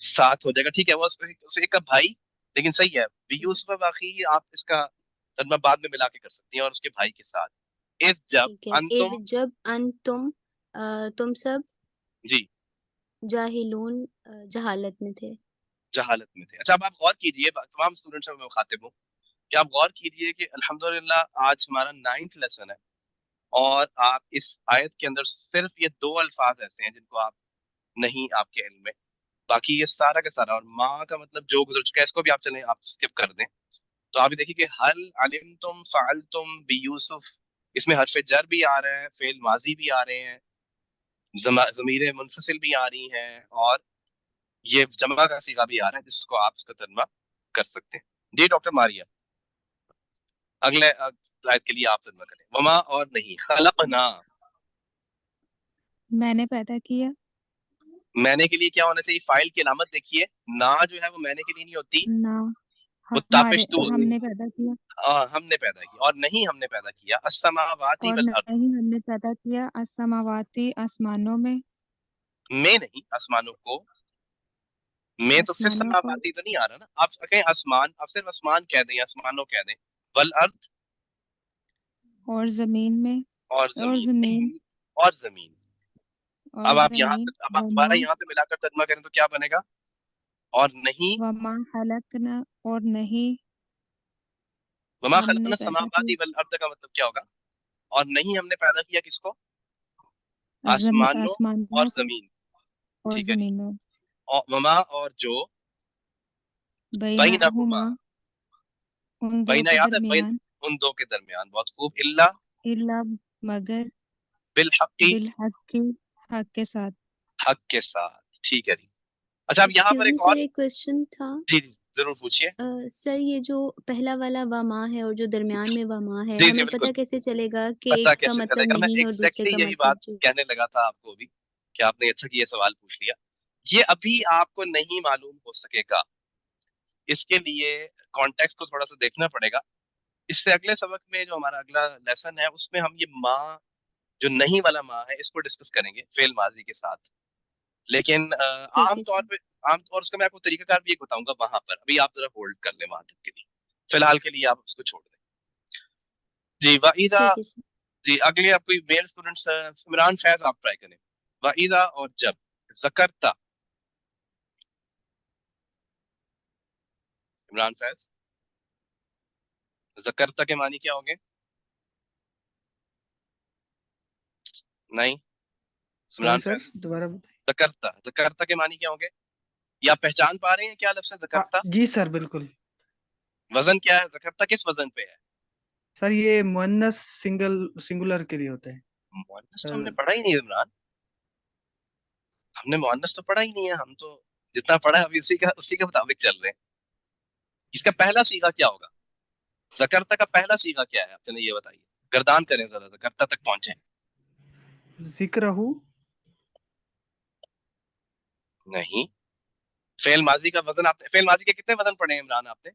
साथ हो जाएगा। ठीक है वो उस एक का भाई लेकिन सही है। बी यूसुफ बाकी आप इसका तर्जुमा बाद में मिला के कर सकती हैं और उसके भाई के साथ। इस जब ठीक है। अंतुम इद जब अन तुम सब जी जाहिलून जहालत में थे। जहालत में थे। अच्छा अब आप गौर कीजिए तमाम स्टूडेंट्स में मैं मुखातिब हूँ कि आप गौर कीजिए कि अल्हम्दुलिल्लाह आज हमारा 9th लेसन है और आप इस आयत के अंदर सिर्फ ये 2 अल्फाज ऐसे हैं जिनको आप नहीं आपके इल्म में, बाकी ये सारा का सारा। और माँ का मतलब जो गुजर चुका है इसको भी आप चलें आप स्किप कर दें। तो आप ये देखिए कि हल अलिम तुम फ़अल तुम बी यूसुफ, इसमें हरफ जर भी आ रहा है, फेल माजी भी आ रहे हैं, ज़मीर मुनफसिल भी आ रही हैं और ये जमा का सीगा भी आ रहा है जिसको आप इसका तर्जुमा कर सकते हैं। जी डॉक्टर मारिया अगले आयत के लिए आप तर्जुमा करें। वमा और नहीं खलकना। मैंने पैदा किया। मैंने के लिए क्या होना चाहिए? फाइल की अलामत देखिए ना जो है वो मैंने के लिए नहीं होती, ना वो हमारे तापिश तू होती हमने है। पैदा किया। हमने पैदा किया और नहीं हमने पैदा किया। अस्समावाती और वल अर्द नहीं हमने पैदा किया अस्समावाती आसमानों में। में नहीं आसमानों को, में तो फिर आसमानों को समावाती तो नहीं आ रहा ना। आप कहें आसमान, आप सिर्फ आसमान कह दें, आसमानों कह दें। वल अर्द और जमीन में और और जमीन जमीन नहीं और जमीन। और अब आप यहाँ जमीन से अब आप दोबारा यहाँ से मिलाकर तर्जुमा करें तो क्या बनेगा? और नहीं वमा खलकना और नहीं वमा हमने खलकना पैदा समावाती किया वल अर्द का मतलब क्या होगा? और नहीं हमने पैदा किया किसको? आसमानों और आसमानों को जमीन। और ठीक है जी। जमीनों और वमा और जो बैनहुमा बैनहुमा, उन दो बैना के याद है बैन, दरमियान उन दो के दरमियान। बहुत खूब। इल्ला इल्ला मगर बिल हक़ी, बिल हक के साथ। हक के साथ। ठीक है जी। अच्छा अब यहाँ एक्सक्यूज पर मी एक सर और एक क्वेश्चन था। जी जी जरूर पूछिए। सर ये जो पहला वाला वमा है और जो दरमियान में वमा है जी जी हमें बिल्कुल पता कैसे चलेगा कि पता एक का कैसे मतलब चलेगा। मैं नहीं है और दूसरे एग्जैक्टली का यही मतलब बात जो। कहने लगा था आपको भी कि आपने अच्छा किया सवाल पूछ लिया। ये अभी आपको नहीं मालूम हो सकेगा, इसके लिए कॉन्टेक्स्ट को थोड़ा सा देखना पड़ेगा। इससे अगले सबक में जो हमारा अगला लेसन है उसमें हम ये माँ जो नहीं वाला माँ है इसको डिस्कस करेंगे फेल माजी के साथ। लेकिन ठीक है आमतौर सर। पे आमतौर उसका मैं आपको तरीकाकार भी एक बताऊंगा वहां पर। अभी आप जरा होल्ड कर लें वहां तक के लिए, फिलहाल के लिए आप उसको छोड़ दें। जी वाइदा ठीक है सर। जी अगले आप कोई मेल स्टूडेंट्स इमरान फैज आप ट्राई करें। वाइदा और जब ज़करता। इमरान फैज ज़करता के मानी क्या होंगे? नहीं। सॉरी इमरान सर फैज दोबारा ज़करता ज़करता के मानी क्या होंगे? या पहचान पा रहे हैं क्या लफ्ज़ है ज़करता? जी सर बिल्कुल। वजन क्या है? ज़करता किस वजन पे है? सर ये मुअन्नस सिंगुलर के लिए होता है। मुअन्नस तो हमने पढ़ा ही नहीं इमरान, हमने मुअन्नस तो पढ़ा ही नहीं है। हम तो जितना पढ़ा है अभी उसी के मुताबिक चल रहे हैं। इसका पहला सीगा क्या होगा? ज़करता का पहला सीगा क्या है? आप चलिए ये बताइए, गर्दान करें जरा, ज़करता तक पहुंचे। जिक्रहु नहीं। फेल माजी का वजन आपने, फेल माजी के कितने वजन पढ़े हैं इमरान आपने?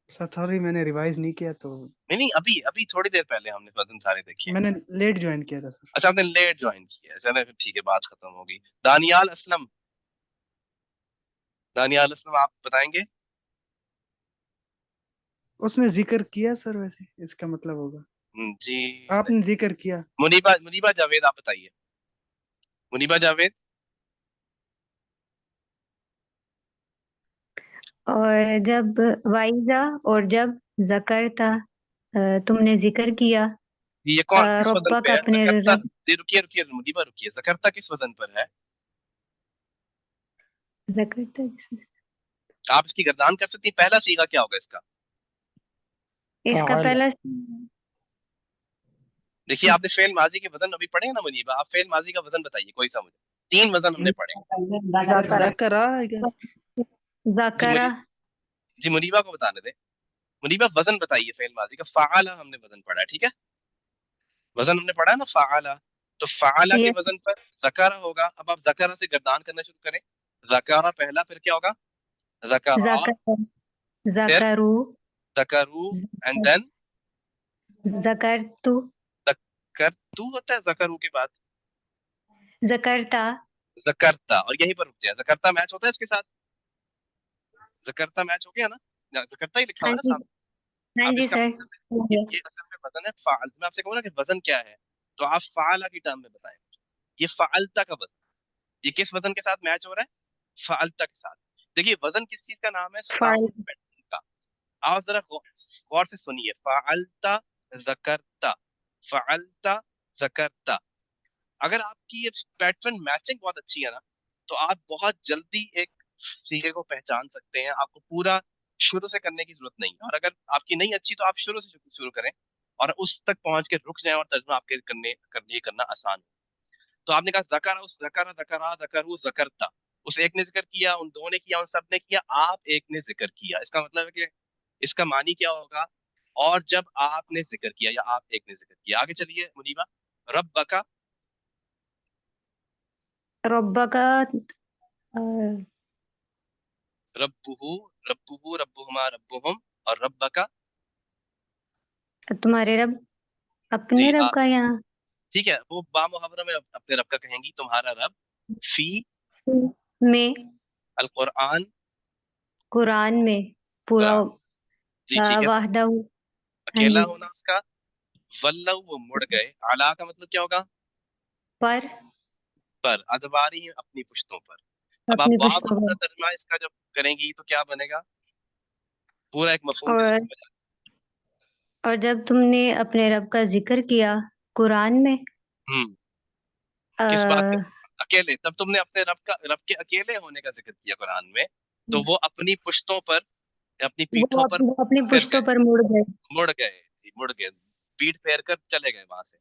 सर सॉरी मैंने रिवाइज नहीं किया तो नहीं अभी अभी थोड़ी देर पहले हमने वजन सारे देखे हैं। मैंने लेट ज्वाइन किया था सर। अच्छा आपने लेट ज्वाइन किया, चलो फिर ठीक है बात खत्म होगी। दानियाल असलम, दानियाल असलम आप बताएंगे? उसने जिक्र किया सर, वैसे इसका मतलब होगा जी आपने जिक्र किया। मुनीबा जावेद आप बताइए। मुनीबा जावेद। और जब वाइजा और जब ज़करता तुमने जिक्र किया ये कौन किस वजन रब्बक पे है? अपने ज़करता। रब रुकिए मुनीबा रुकिए, ज़करता किस वजन पर है? ज़करता आप इसकी गर्दान कर सकती हैं, पहला सीगा क्या होगा इसका? इसका पहला देखिए आपने फेल माजी के वजन अभी पढ़े हैं ना मुनीबा, आप फेल माजी का वजन बताइए कोई सा मुझे। 3 वजन हमने पढ़े। ज़करा I guess। ज़करा जी मुनीबा को बताने दे। मुनीबा वजन बताइए फेल माजी का। फ़अला हमने वजन पढ़ा है, ठीक है, वजन हमने पढ़ा है ना फ़अला। तो फ़अला के वजन पर ज़करा होगा। अब आप ज़करा से गर्दान करना शुरू करें। ज़करा पहला, फिर क्या होगा? ज़करा, फिर ज़करू ज़करू, एंड देन ज़करतु ज़करतु होता है ज़करू के बाद ज़करता ज़करता, और यहीं पर रुक जाए। ज़करता मैच होता है इसके साथ? ज़करता मैच हो गया ना? ज़करता ही लिखा हुआ हाँ है ना जी सामने। हाँ अब जी इसका सर मतलब ये असल में वजन है फ़अल। मैं आपसे कहूँ ना कि वजन क्या है, तो आप फ़अला की टर्म में बताएं। ये फ़अलता का वजन, ये किस वजन के साथ मैच हो रहा है? फ़अलता के साथ। देखिए वजन किस चीज का नाम है? साउंड पैटर्न का। आप जरा गौर से सुनिए। फ़अलता ज़करता, फ़अलता ज़करता। अगर आपकी ये पैटर्न मैचिंग बहुत अच्छी है ना, तो आप बहुत जल्दी एक सीखे को पहचान सकते हैं। आपको पूरा शुरू से करने की जरूरत नहीं है, और अगर आपकी नहीं अच्छी तो आप शुरू से शुरू करें और उस तक पहुंच के रुक जाएं, और तर्जुमा आपके करना आसान हो। तो आपने कहा ज़करा, उस ज़करा ज़करा ज़करू ज़करता, उस एक ने जिक्र किया, उन दो ने किया, उन सब ने किया, आप एक ने जिक्र किया। इसका मतलब है कि इसका मानी क्या होगा? और जब आपने जिक्र किया या आप एक ने जिक्र किया। आगे चलिए मुनीबा। रब्बका, रब्बका रब्बुहु, रब्बुहु, रब्बुहुमा, रब्बुहुम, और रब्बका। तुम्हारे रब अपने जी रब का यहाँ ठीक है, वो बा मुहावरा में अपने रब का कहेंगी, तुम्हारा रब। फी में अल कुरान, कुरान में पूरा जी ठीक है। वाहदहू हाँ अकेला जी होना उसका। वल्लव, वो मुड़ गए। अला का मतलब क्या होगा? पर अदबारी अपनी पुश्तों पर। अब आप अपनी बा पुश्तों मुहावरा पर तर्जुमा इसका जब करेंगी तो क्या बनेगा? पूरा एक मफहूम के और साथ बजा। और जब तुमने अपने रब का जिक्र किया कुरान में किस बात का? अकेले। तब तुमने अपने रब के अकेले होने का जिक्र किया कुरान में, तो वो अपनी पुश्तों पर, अपनी पीठों पर वो अपनी फिर पुश्तों गए, पर मुड़ गए मुड़ गए जी, मुड़ गए, पीठ फेर कर चले गए वहां से।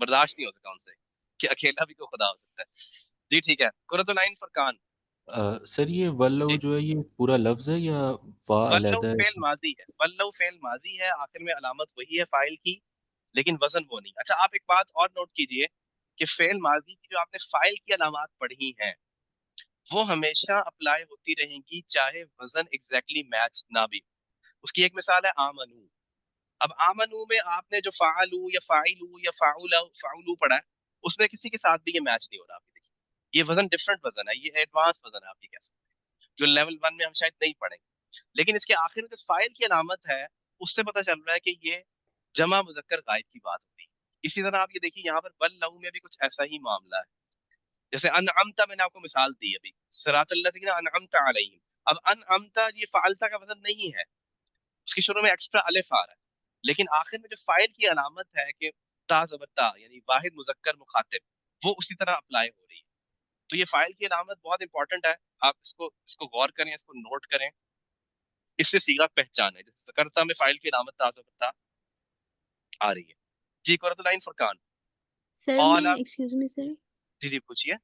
बर्दाश्त नहीं हो सका उनसे कि अकेला भी तो खुदा हो सकता है। जी ठीक है। कुरतुल आइन फुरकान। सर ये वल्लव जो है ये पूरा लफ्ज है या वाह वल्लव अलहदा है फेल इसमें? माजी है, वल्लव फेल माजी है, आखिर में अलामत वही है फाइल की, लेकिन वजन वो नहीं। अच्छा आप एक बात और नोट कीजिए कि फेल माजी की जो आपने फाइल की अलामत पढ़ी हैं, वो हमेशा अप्लाई होती रहेंगी चाहे वजन एग्जैक्टली मैच ना भी। उसकी एक मिसाल है आमनू। अब आमनू में आपने जो फालू या फाइलू या फाउलू पढ़ा है, उसमें किसी के साथ भी ये मैच नहीं हो रहा। आपकी देखिए ये वजन डिफरेंट वजन है, ये एडवांस वजन है, आप ये कह सकते हैं, जो लेवल 1 में हम शायद नहीं पढ़ेंगे। लेकिन इसके आखिर में जो फाइल की अलामत है, उससे पता चल रहा है कि ये जमा मुजक्कर गायब की बात होती है। इसी तरह आप ये देखिए यहाँ पर बल लहू में भी कुछ ऐसा ही मामला है। जैसे अनअमता, मैंने आपको मिसाल दी अभी, सिरातल्लज़ीना अनअमता अलैहिम। अब अनअमता ये फालता का वजन नहीं है, उसके शुरू में एक्स्ट्रा अलिफ आ रहा है, लेकिन आखिर में जो फाइल की अलामत है कि ता ज़बर ता यानी वाहिद मुजक्कर मुखातिब, वो उसी तरह अप्लाई हो रही है। तो ये फाइल की अलामत बहुत इंपॉर्टेंट है। आप इसको इसको गौर करें, इसको नोट करें, इससे सीगा पहचान है। जैसे सकरता में फाइल की अलामत ता ज़बर ता आ रही है। जी कुरतुल आइन फुरकान। सर और मैं एक्सक्यूज मी सर जी पूछिए।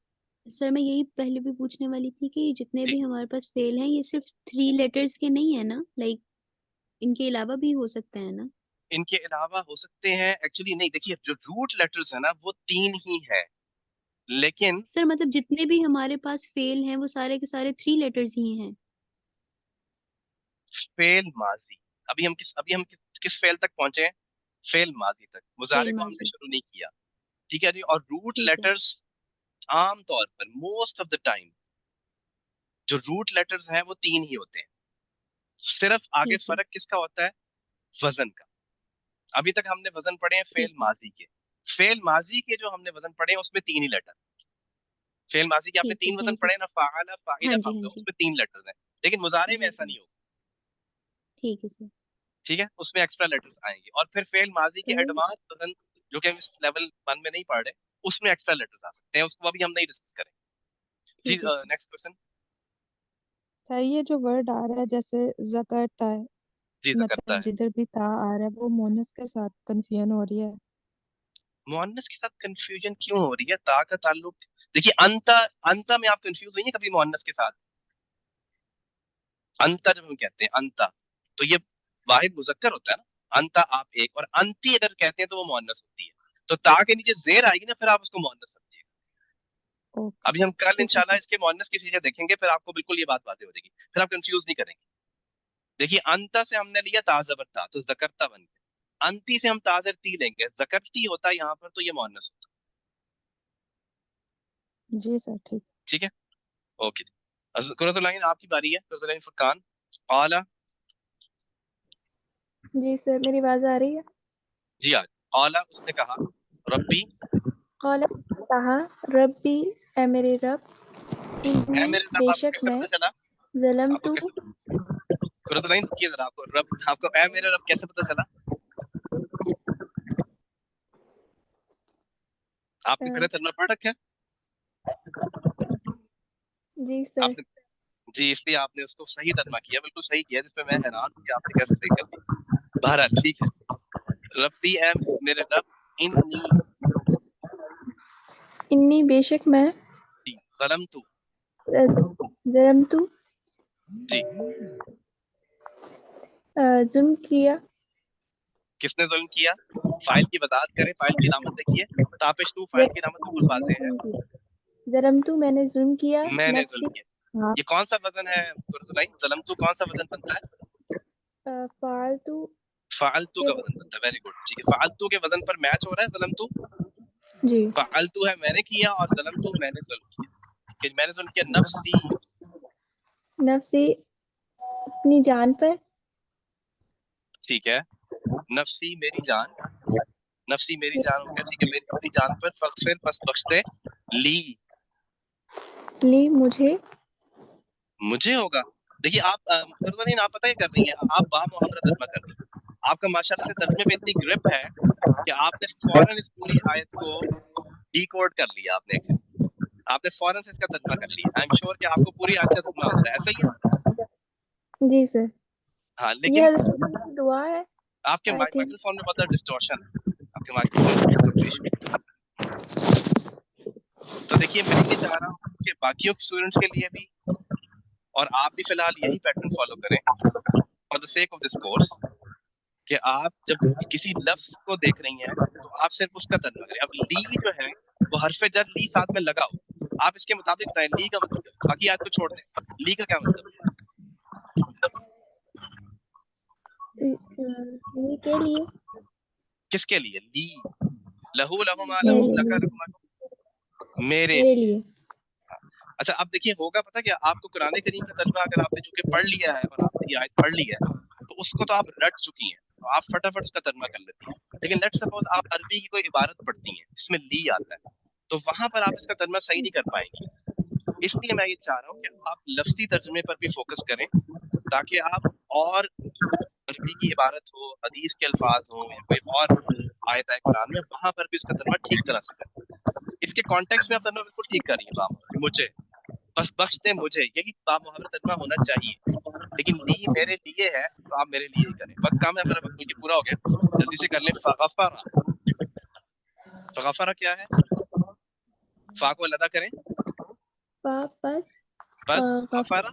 सर मैं यही पहले भी पूछने वाली थी कि जितने जी भी हमारे पास फेल हैं ये सिर्फ 3 लेटर्स के नहीं है ना, लाइक इनके अलावा भी हो सकते हैं ना? इनके अलावा हो सकते हैं, एक्चुअली नहीं। देखिए जो रूट लेटर्स है ना वो 3 ही है, लेकिन सर मतलब जितने भी हमारे पास फेल हैं वो सारे के सारे 3 लेटर्स ही हैं। फेल माजी। अभी हम किस फेल तक पहुंचे हैं? फेल माजी तक। मुजारे फेल को हमने माजी शुरू नहीं किया, ठीक है जी। और रूट ठीक है। लेटर्स आम तौर पर मोस्ट ऑफ द टाइम जो रूट लेटर्स हैं वो 3 ही होते हैं। सिर्फ आगे ठीक है। फर्क किसका होता है? वजन का। अभी तक हमने वजन पढ़े हैं फेल माजी के। फेल माजी के जो हमने वजन पढ़े हैं उसमें 3 ही लेटर। फेल माजी के आपने 3 वजन पढ़े ना, फ़अल, फ़ाइल, फ़अल, उसमें 3 लेटर हैं। लेकिन मुजारे में ऐसा नहीं होगा। ठीक है सर। ठीक है, उसमें एक्स्ट्रा लेटर्स आएंगे। और फिर फेल माजी के एडवांस वजन जो कि हम इस लेवल 1 में नहीं पढ़ रहे, उसमें एक्स्ट्रा लेटर्स आ सकते हैं, उसको अभी हम नहीं डिस्कस करेंगे। जी नेक्स्ट क्वेश्चन। सर ये जो वर्ड आ रहा है जैसे ज़करता है, जी ज़करता है, जिधर भी ता आ रहा है वो मोनस के साथ कंफ्यूजन हो रही है। मुअन्नस के साथ कंफ्यूजन क्यों हो रही है? ता का ताल्लुक, देखिए अंता में आप कंफ्यूज हुई हैं कभी मुअन्नस के साथ? अंता जब हम कहते हैं अंता, तो ये वाहिद मुज़क्कर होता है ना, अंता आप एक, और अंती अगर कहते हैं तो वो मुअन्नस होती है। तो ता के नीचे जेर आएगी ना, फिर आप उसको मुअन्नस समझिएगा। अभी हम कल इंशाल्लाह इसके मुअन्नस की चीजें देखेंगे, फिर आपको बिल्कुल ये बात वाज़ेह हो जाएगी, फिर आप कंफ्यूज नहीं करेंगे। देखिए अंता से हमने लिया ता ज़बर ता, तो ज़करता बन गया। अंती से हम ता ज़र ती लेंगे, ज़करती होता है यहाँ पर, तो ये मुअन्नस होता है। जी सर ठीक। ठीक है, ओके। कुरतुल आइन आपकी बारी है। कुरतुल आइन फुरकान क़ाला। जी सर, मेरी आवाज आ रही है? जी आज क़ाला, उसने कहा रब्बी, क़ाला कहा रब्बी, ए मेरे रब, ए इन्नी मेरे रब, आपको बेशक कैसे मैं पता चला? ज़लमतु, आपको कैसे, कुरतुल आइन रुकिए जरा, आपको ए मेरे रब कैसे पता चला? आपने पहले तर्जुमा पढ़ रखा है? जी सर। आपने, जी, इसलिए आपने उसको सही तर्जुमा किया, बिल्कुल सही किया, जिसमें मैं हैरान हूं कि आपने कैसे सही कर लिया। बहरहाल ठीक है। रब्बी, ए मेरे रब, इन्नी बेशक मैं ज़लमतु, ज़लमतु, जी, जुल्म किया। किसने जुल्म किया? फाइल की वजाहत करें, फाइल की अलामत देखिए, तापिश तू फाइल की अलामत बिल्कुल वाज़ेह है। ज़लमतु, मैंने जुल्म किया। मैंने नफ्सी, जुल्म किया, ये कौन सा वजन है कुरतुल आइन? ज़लमतु कौन सा वजन बनता है? फालतू, फ़अलतु का वजन बनता है। वेरी गुड, ठीक है, फ़अलतु के वजन पर मैच हो रहा है ज़लमतु। जी, फ़अलतु है मैंने किया, और ज़लमतु मैंने जुल्म किया। कि मैंने जुल्म किया नफ्सी, नफ्सी, अपनी जान पर। ठीक है, नफ्सी मेरी जान, नफ्सी मेरी जान हो गया, ठीक है, मेरी अपनी जान पर, फ़ग़फ़िर बस बख्श दे, ली मुझे होगा। देखिए आप कुरतुल आइन आप पता क्या कर रही हैं? आप बा मुहावरा तर्जुमा कर रही हैं। आपका माशाल्लाह से तर्जुमे पे इतनी ग्रिप है कि आपने फौरन इस पूरी आयत को डिकोड कर लिया। आपने फौरन से इसका तर्जुमा कर लिया। आई एम श्योर कि आपको पूरी आयत का तर्जुमा आता है, ऐसा ही है? जी सर। हाँ, ये लेकिन दुआ है। आपके I think- माइक्रोफोन में बहुत डिस्टॉर्शन है, आपके माइक्रोफोन में। तो देखिए मैं ये चाह रहा हूँ कि बाकियों स्टूडेंट्स के लिए भी, और आप भी फिलहाल यही पैटर्न फॉलो करें for the sake of this course, कि आप जब किसी लफ्ज को देख रही हैं तो आप सिर्फ उसका तर्जुमा करें। अब ली जो है वो हरफ जर ली साथ में लगा हो, आप इसके मुताबिक बताएं ली का मतलब, बाकी आयत को छोड़ दें, ली का क्या मतलब है? ली के लिए, किसके लिए? ली, लहू लहुमा लहू लका लहुमा, मेरे लिए। अच्छा, अब देखिए होगा पता क्या, आपको कुरान करीम का तर्जुमा अगर आपने चूंकि पढ़ लिया है और आपने ये आयत पढ़ ली है तो उसको तो आप रट चुकी हैं, तो आप फटाफट उसका तर्जुमा कर लेती हैं। लेकिन लेट्स सपोज आप अरबी की कोई इबारत पढ़ती हैं जिसमें ली आता है, तो वहां पर आप इसका तर्जुमा सही नहीं कर पाएंगी। इसलिए मैं ये चाह रहा हूँ कि आप लफ्जी तर्जुमे पर भी फोकस करें, ताकि आप और अरबी की इबारत हो, हदीस के अल्फाज हो, या कोई और आयत है कुरान में, वहां पर भी उसका तर्जुमा ठीक तरह से करें। इसके कॉन्टेक्स्ट में आप तर्जुमा बिल्कुल ठीक कर रही हैं। मुझे बस बख्श दे मुझे, यही बामुहावरा तर्जुमा होना चाहिए। लेकिन ली मेरे लिए है तो आप मेरे लिए ही करें। वक्त कम है, हमारा वक्त मुझे पूरा हो गया, जल्दी से कर लें। फ़ग़फ़रा, फ़ग़फ़रा क्या है? फा को अलग करें, बस ग़फ़रा,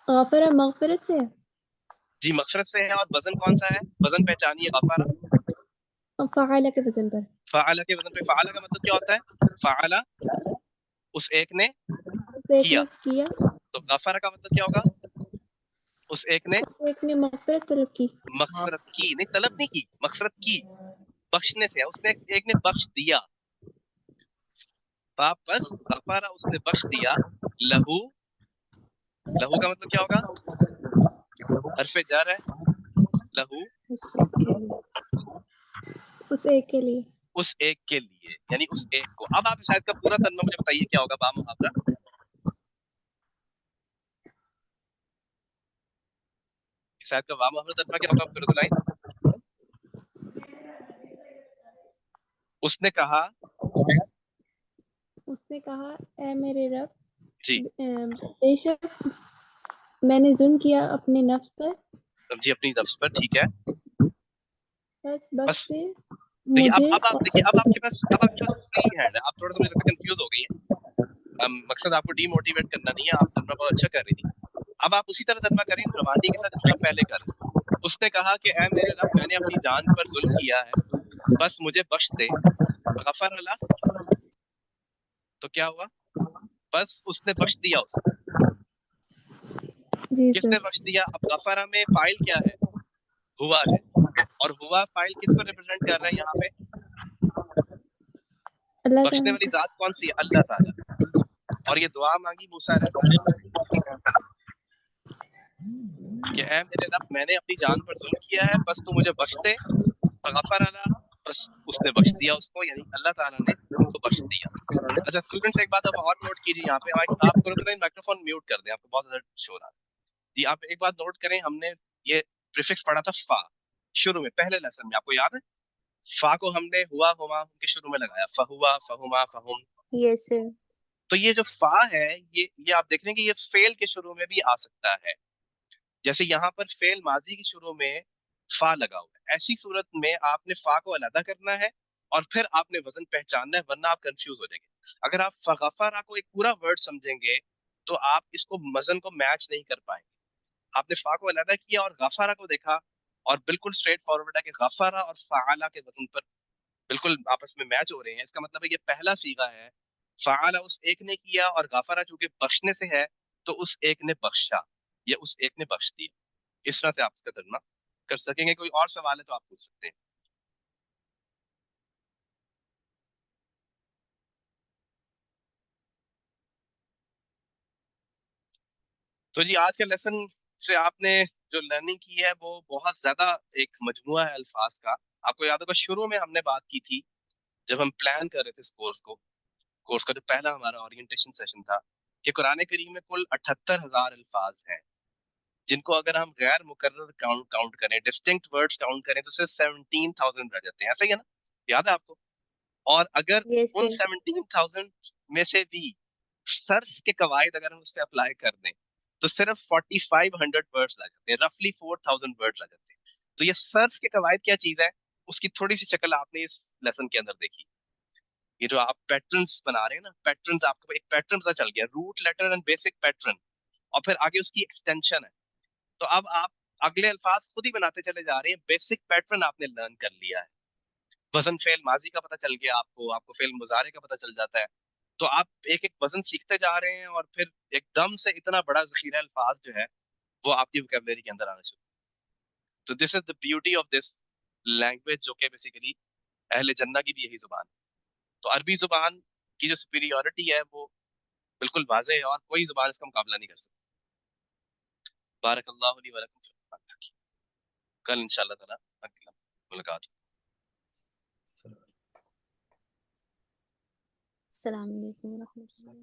ग़फ़रा मग़फ़िरत से, जी मग़फ़िरत से है। और वजन कौन सा है? वजन पहचानिए ग़फ़रा, फ़अल के वजन पर। फ़अल के वजन पे। फ़अल का मतलब क्या होता है? फ़अल, उस एक ने किया, तो ग़फ़रा का मतलब क्या होगा? उस एक ने मग़फ़िरत तलब की, मग़फ़िरत की, नहीं तलब नहीं की, मग़फ़िरत की, बख्शने से है। उसने एक ने बख्श दिया, वापस ग़फ़रा उसने बख्श दिया, लहू, लहू का मतलब क्या होगा? हरफ़े जर है, लहू उस एक के लिए उस एक के लिए, यानी उस एक को। अब आप इस आयत का पूरा तर्जुमा मुझे बताइए क्या होगा बा मुहावरा। इस आयत का बा मुहावरा तर्जुमा क्या होगा फिरोजुल आइन? उसने कहा ए मेरे रब जी बेशक मैंने जुल्म किया अपने नफ्स पर, जी अपनी नफ्स पर, ठीक है। बस बस से देखिए मुझे अब आप देखिए अब आपके पास फ्री हैंड है। आप थोड़ा सा मुझे लगता है कंफ्यूज हो गई हैं। मकसद आपको डीमोटिवेट करना नहीं है, आप तर्जुमा बहुत अच्छा कर रही थी। अब आप उसी तरह तर्जुमा करें रवानी के साथ जिसको आप पहले कर। उसने कहा कि ऐ मेरे रब मैंने अपनी जान पर जुल्म किया है, बस मुझे बख्श दे। गफर अल्लाह, तो क्या हुआ? बस उसने बख्श दिया उसको। किसने बख्श दिया? अब गफरा में फाइल क्या है? हुआ है, और हुआ फाइल किसको रिप्रेजेंट कर रहा है यहाँ पे? बख्शने वाली जात कौन सी है? अल्लाह ताला। और ये दुआ मांगी मूसा अलैहिस्सलाम कि ऐ मेरे रब मैंने अपनी जान पर जुल्म किया है, बस तू मुझे बख्श दे। गफर अल्लाह, बस उसने बख्श दिया उसको, यानी अल्लाह ताला ने उसको बख्श दिया। अच्छा स्टूडेंट्स एक बात अब और नोट कीजिए यहाँ पे, आप माइक्रोफोन म्यूट कर दें, आपको बहुत ज्यादा शोर आ रहा है जी। आप एक बात नोट करें, हमने ये प्रीफिक्स पढ़ा था फा शुरू में पहले लेसन में, आपको याद है? फा को हमने हुआ हुमा के शुरू में लगाया, फहुआ फहुमा फहुम। Yes sir. तो ये जो फा है ये आप देख रहे हैं कि ये फेल के शुरू में भी आ सकता है। जैसे यहाँ पर फेल माजी के शुरू में फा लगा हुआ है, ऐसी सूरत में आपने फा को अलग करना है और फिर आपने वजन पहचानना है, वरना आप कंफ्यूज हो जाएंगे। अगर आप फगफरा को एक पूरा वर्ड समझेंगे तो आप इसको वजन को मैच नहीं कर पाएंगे। आपने फा को अलग किया और गफारा को देखा, और बिल्कुल स्ट्रेट फॉरवर्ड है कि गफारा और फाला के वजन पर बिल्कुल आपस में मैच हो रहे हैं। इसका मतलब है ये पहला सीगा है, फाला उस एक ने किया और गफारा चूंकि बख्शने से है तो उस एक ने बख्शा, या उस एक ने बख्श दिया। इस तरह से आप इसका तर्जुमा कर सकेंगे। कोई और सवाल है तो आप पूछ सकते हैं। तो जी आज के लेसन से आपने जो लर्निंग की है वो बहुत ज्यादा एक मजमुआ है अल्फाज का। आपको याद होगा शुरू में हमने बात की थी जब हम प्लान कर रहे थे इस कोर्स का जो पहला हमारा ओरिएंटेशन सेशन था, कि कुरान करीम में कुल 78,000 अल्फाज हैं, जिनको अगर हम गैर मुकर्रर काउंट करें, डिस्टिंक्ट वर्ड्स काउंट करें, तो सिर्फ 17,000 रह जाते हैं। ऐसा ही है ना? याद है आपको? और अगर यस उन सर। 17,000 में से भी सर्फ के कवायद अगर हम उस पर अप्लाई कर दें तो सिर्फ 4,500 वर्ड्स आ जाते हैं, रफली 4,000 वर्ड्स आ जाते हैं। तो ये सर्फ के कवायद क्या चीज है, उसकी थोड़ी सी शक्ल आपने इस लेसन के अंदर देखी। ये जो आप पैटर्न्स बना रहे हैं ना, पैटर्न्स, आपको एक पैटर्न पता चल गया, root letter and basic pattern, और फिर आगे उसकी एक्सटेंशन है। तो अब आप अगले अल्फाज खुद ही बनाते चले जा रहे हैं, बेसिक पैटर्न आपने लर्न कर लिया है। वजन फेल माजी का पता चल गया आपको फेल मुजारे का पता चल जाता है। तो आप एक एक वजन सीखते जा रहे हैं और फिर एकदम से इतना बड़ा जखीरा अल्फाज जो है वो आपकी वोकैबुलरी के अंदर आना शुरू। तो this is the beauty of this language, जो कि बेसिकली अहले जन्ना की भी यही जुबान है। तो अरबी जुबान की जो सुपीरियॉरिटी है वो बिल्कुल वाज़ेह है और कोई जुबान इसका मुकाबला नहीं कर सकती। बारकल्लाहु ली व लकुम फिल कुरान। कल इंशाअल्लाह ताला अगला मुलाकात। अस्सलाम वालेकुम व रहमतुल्लाह।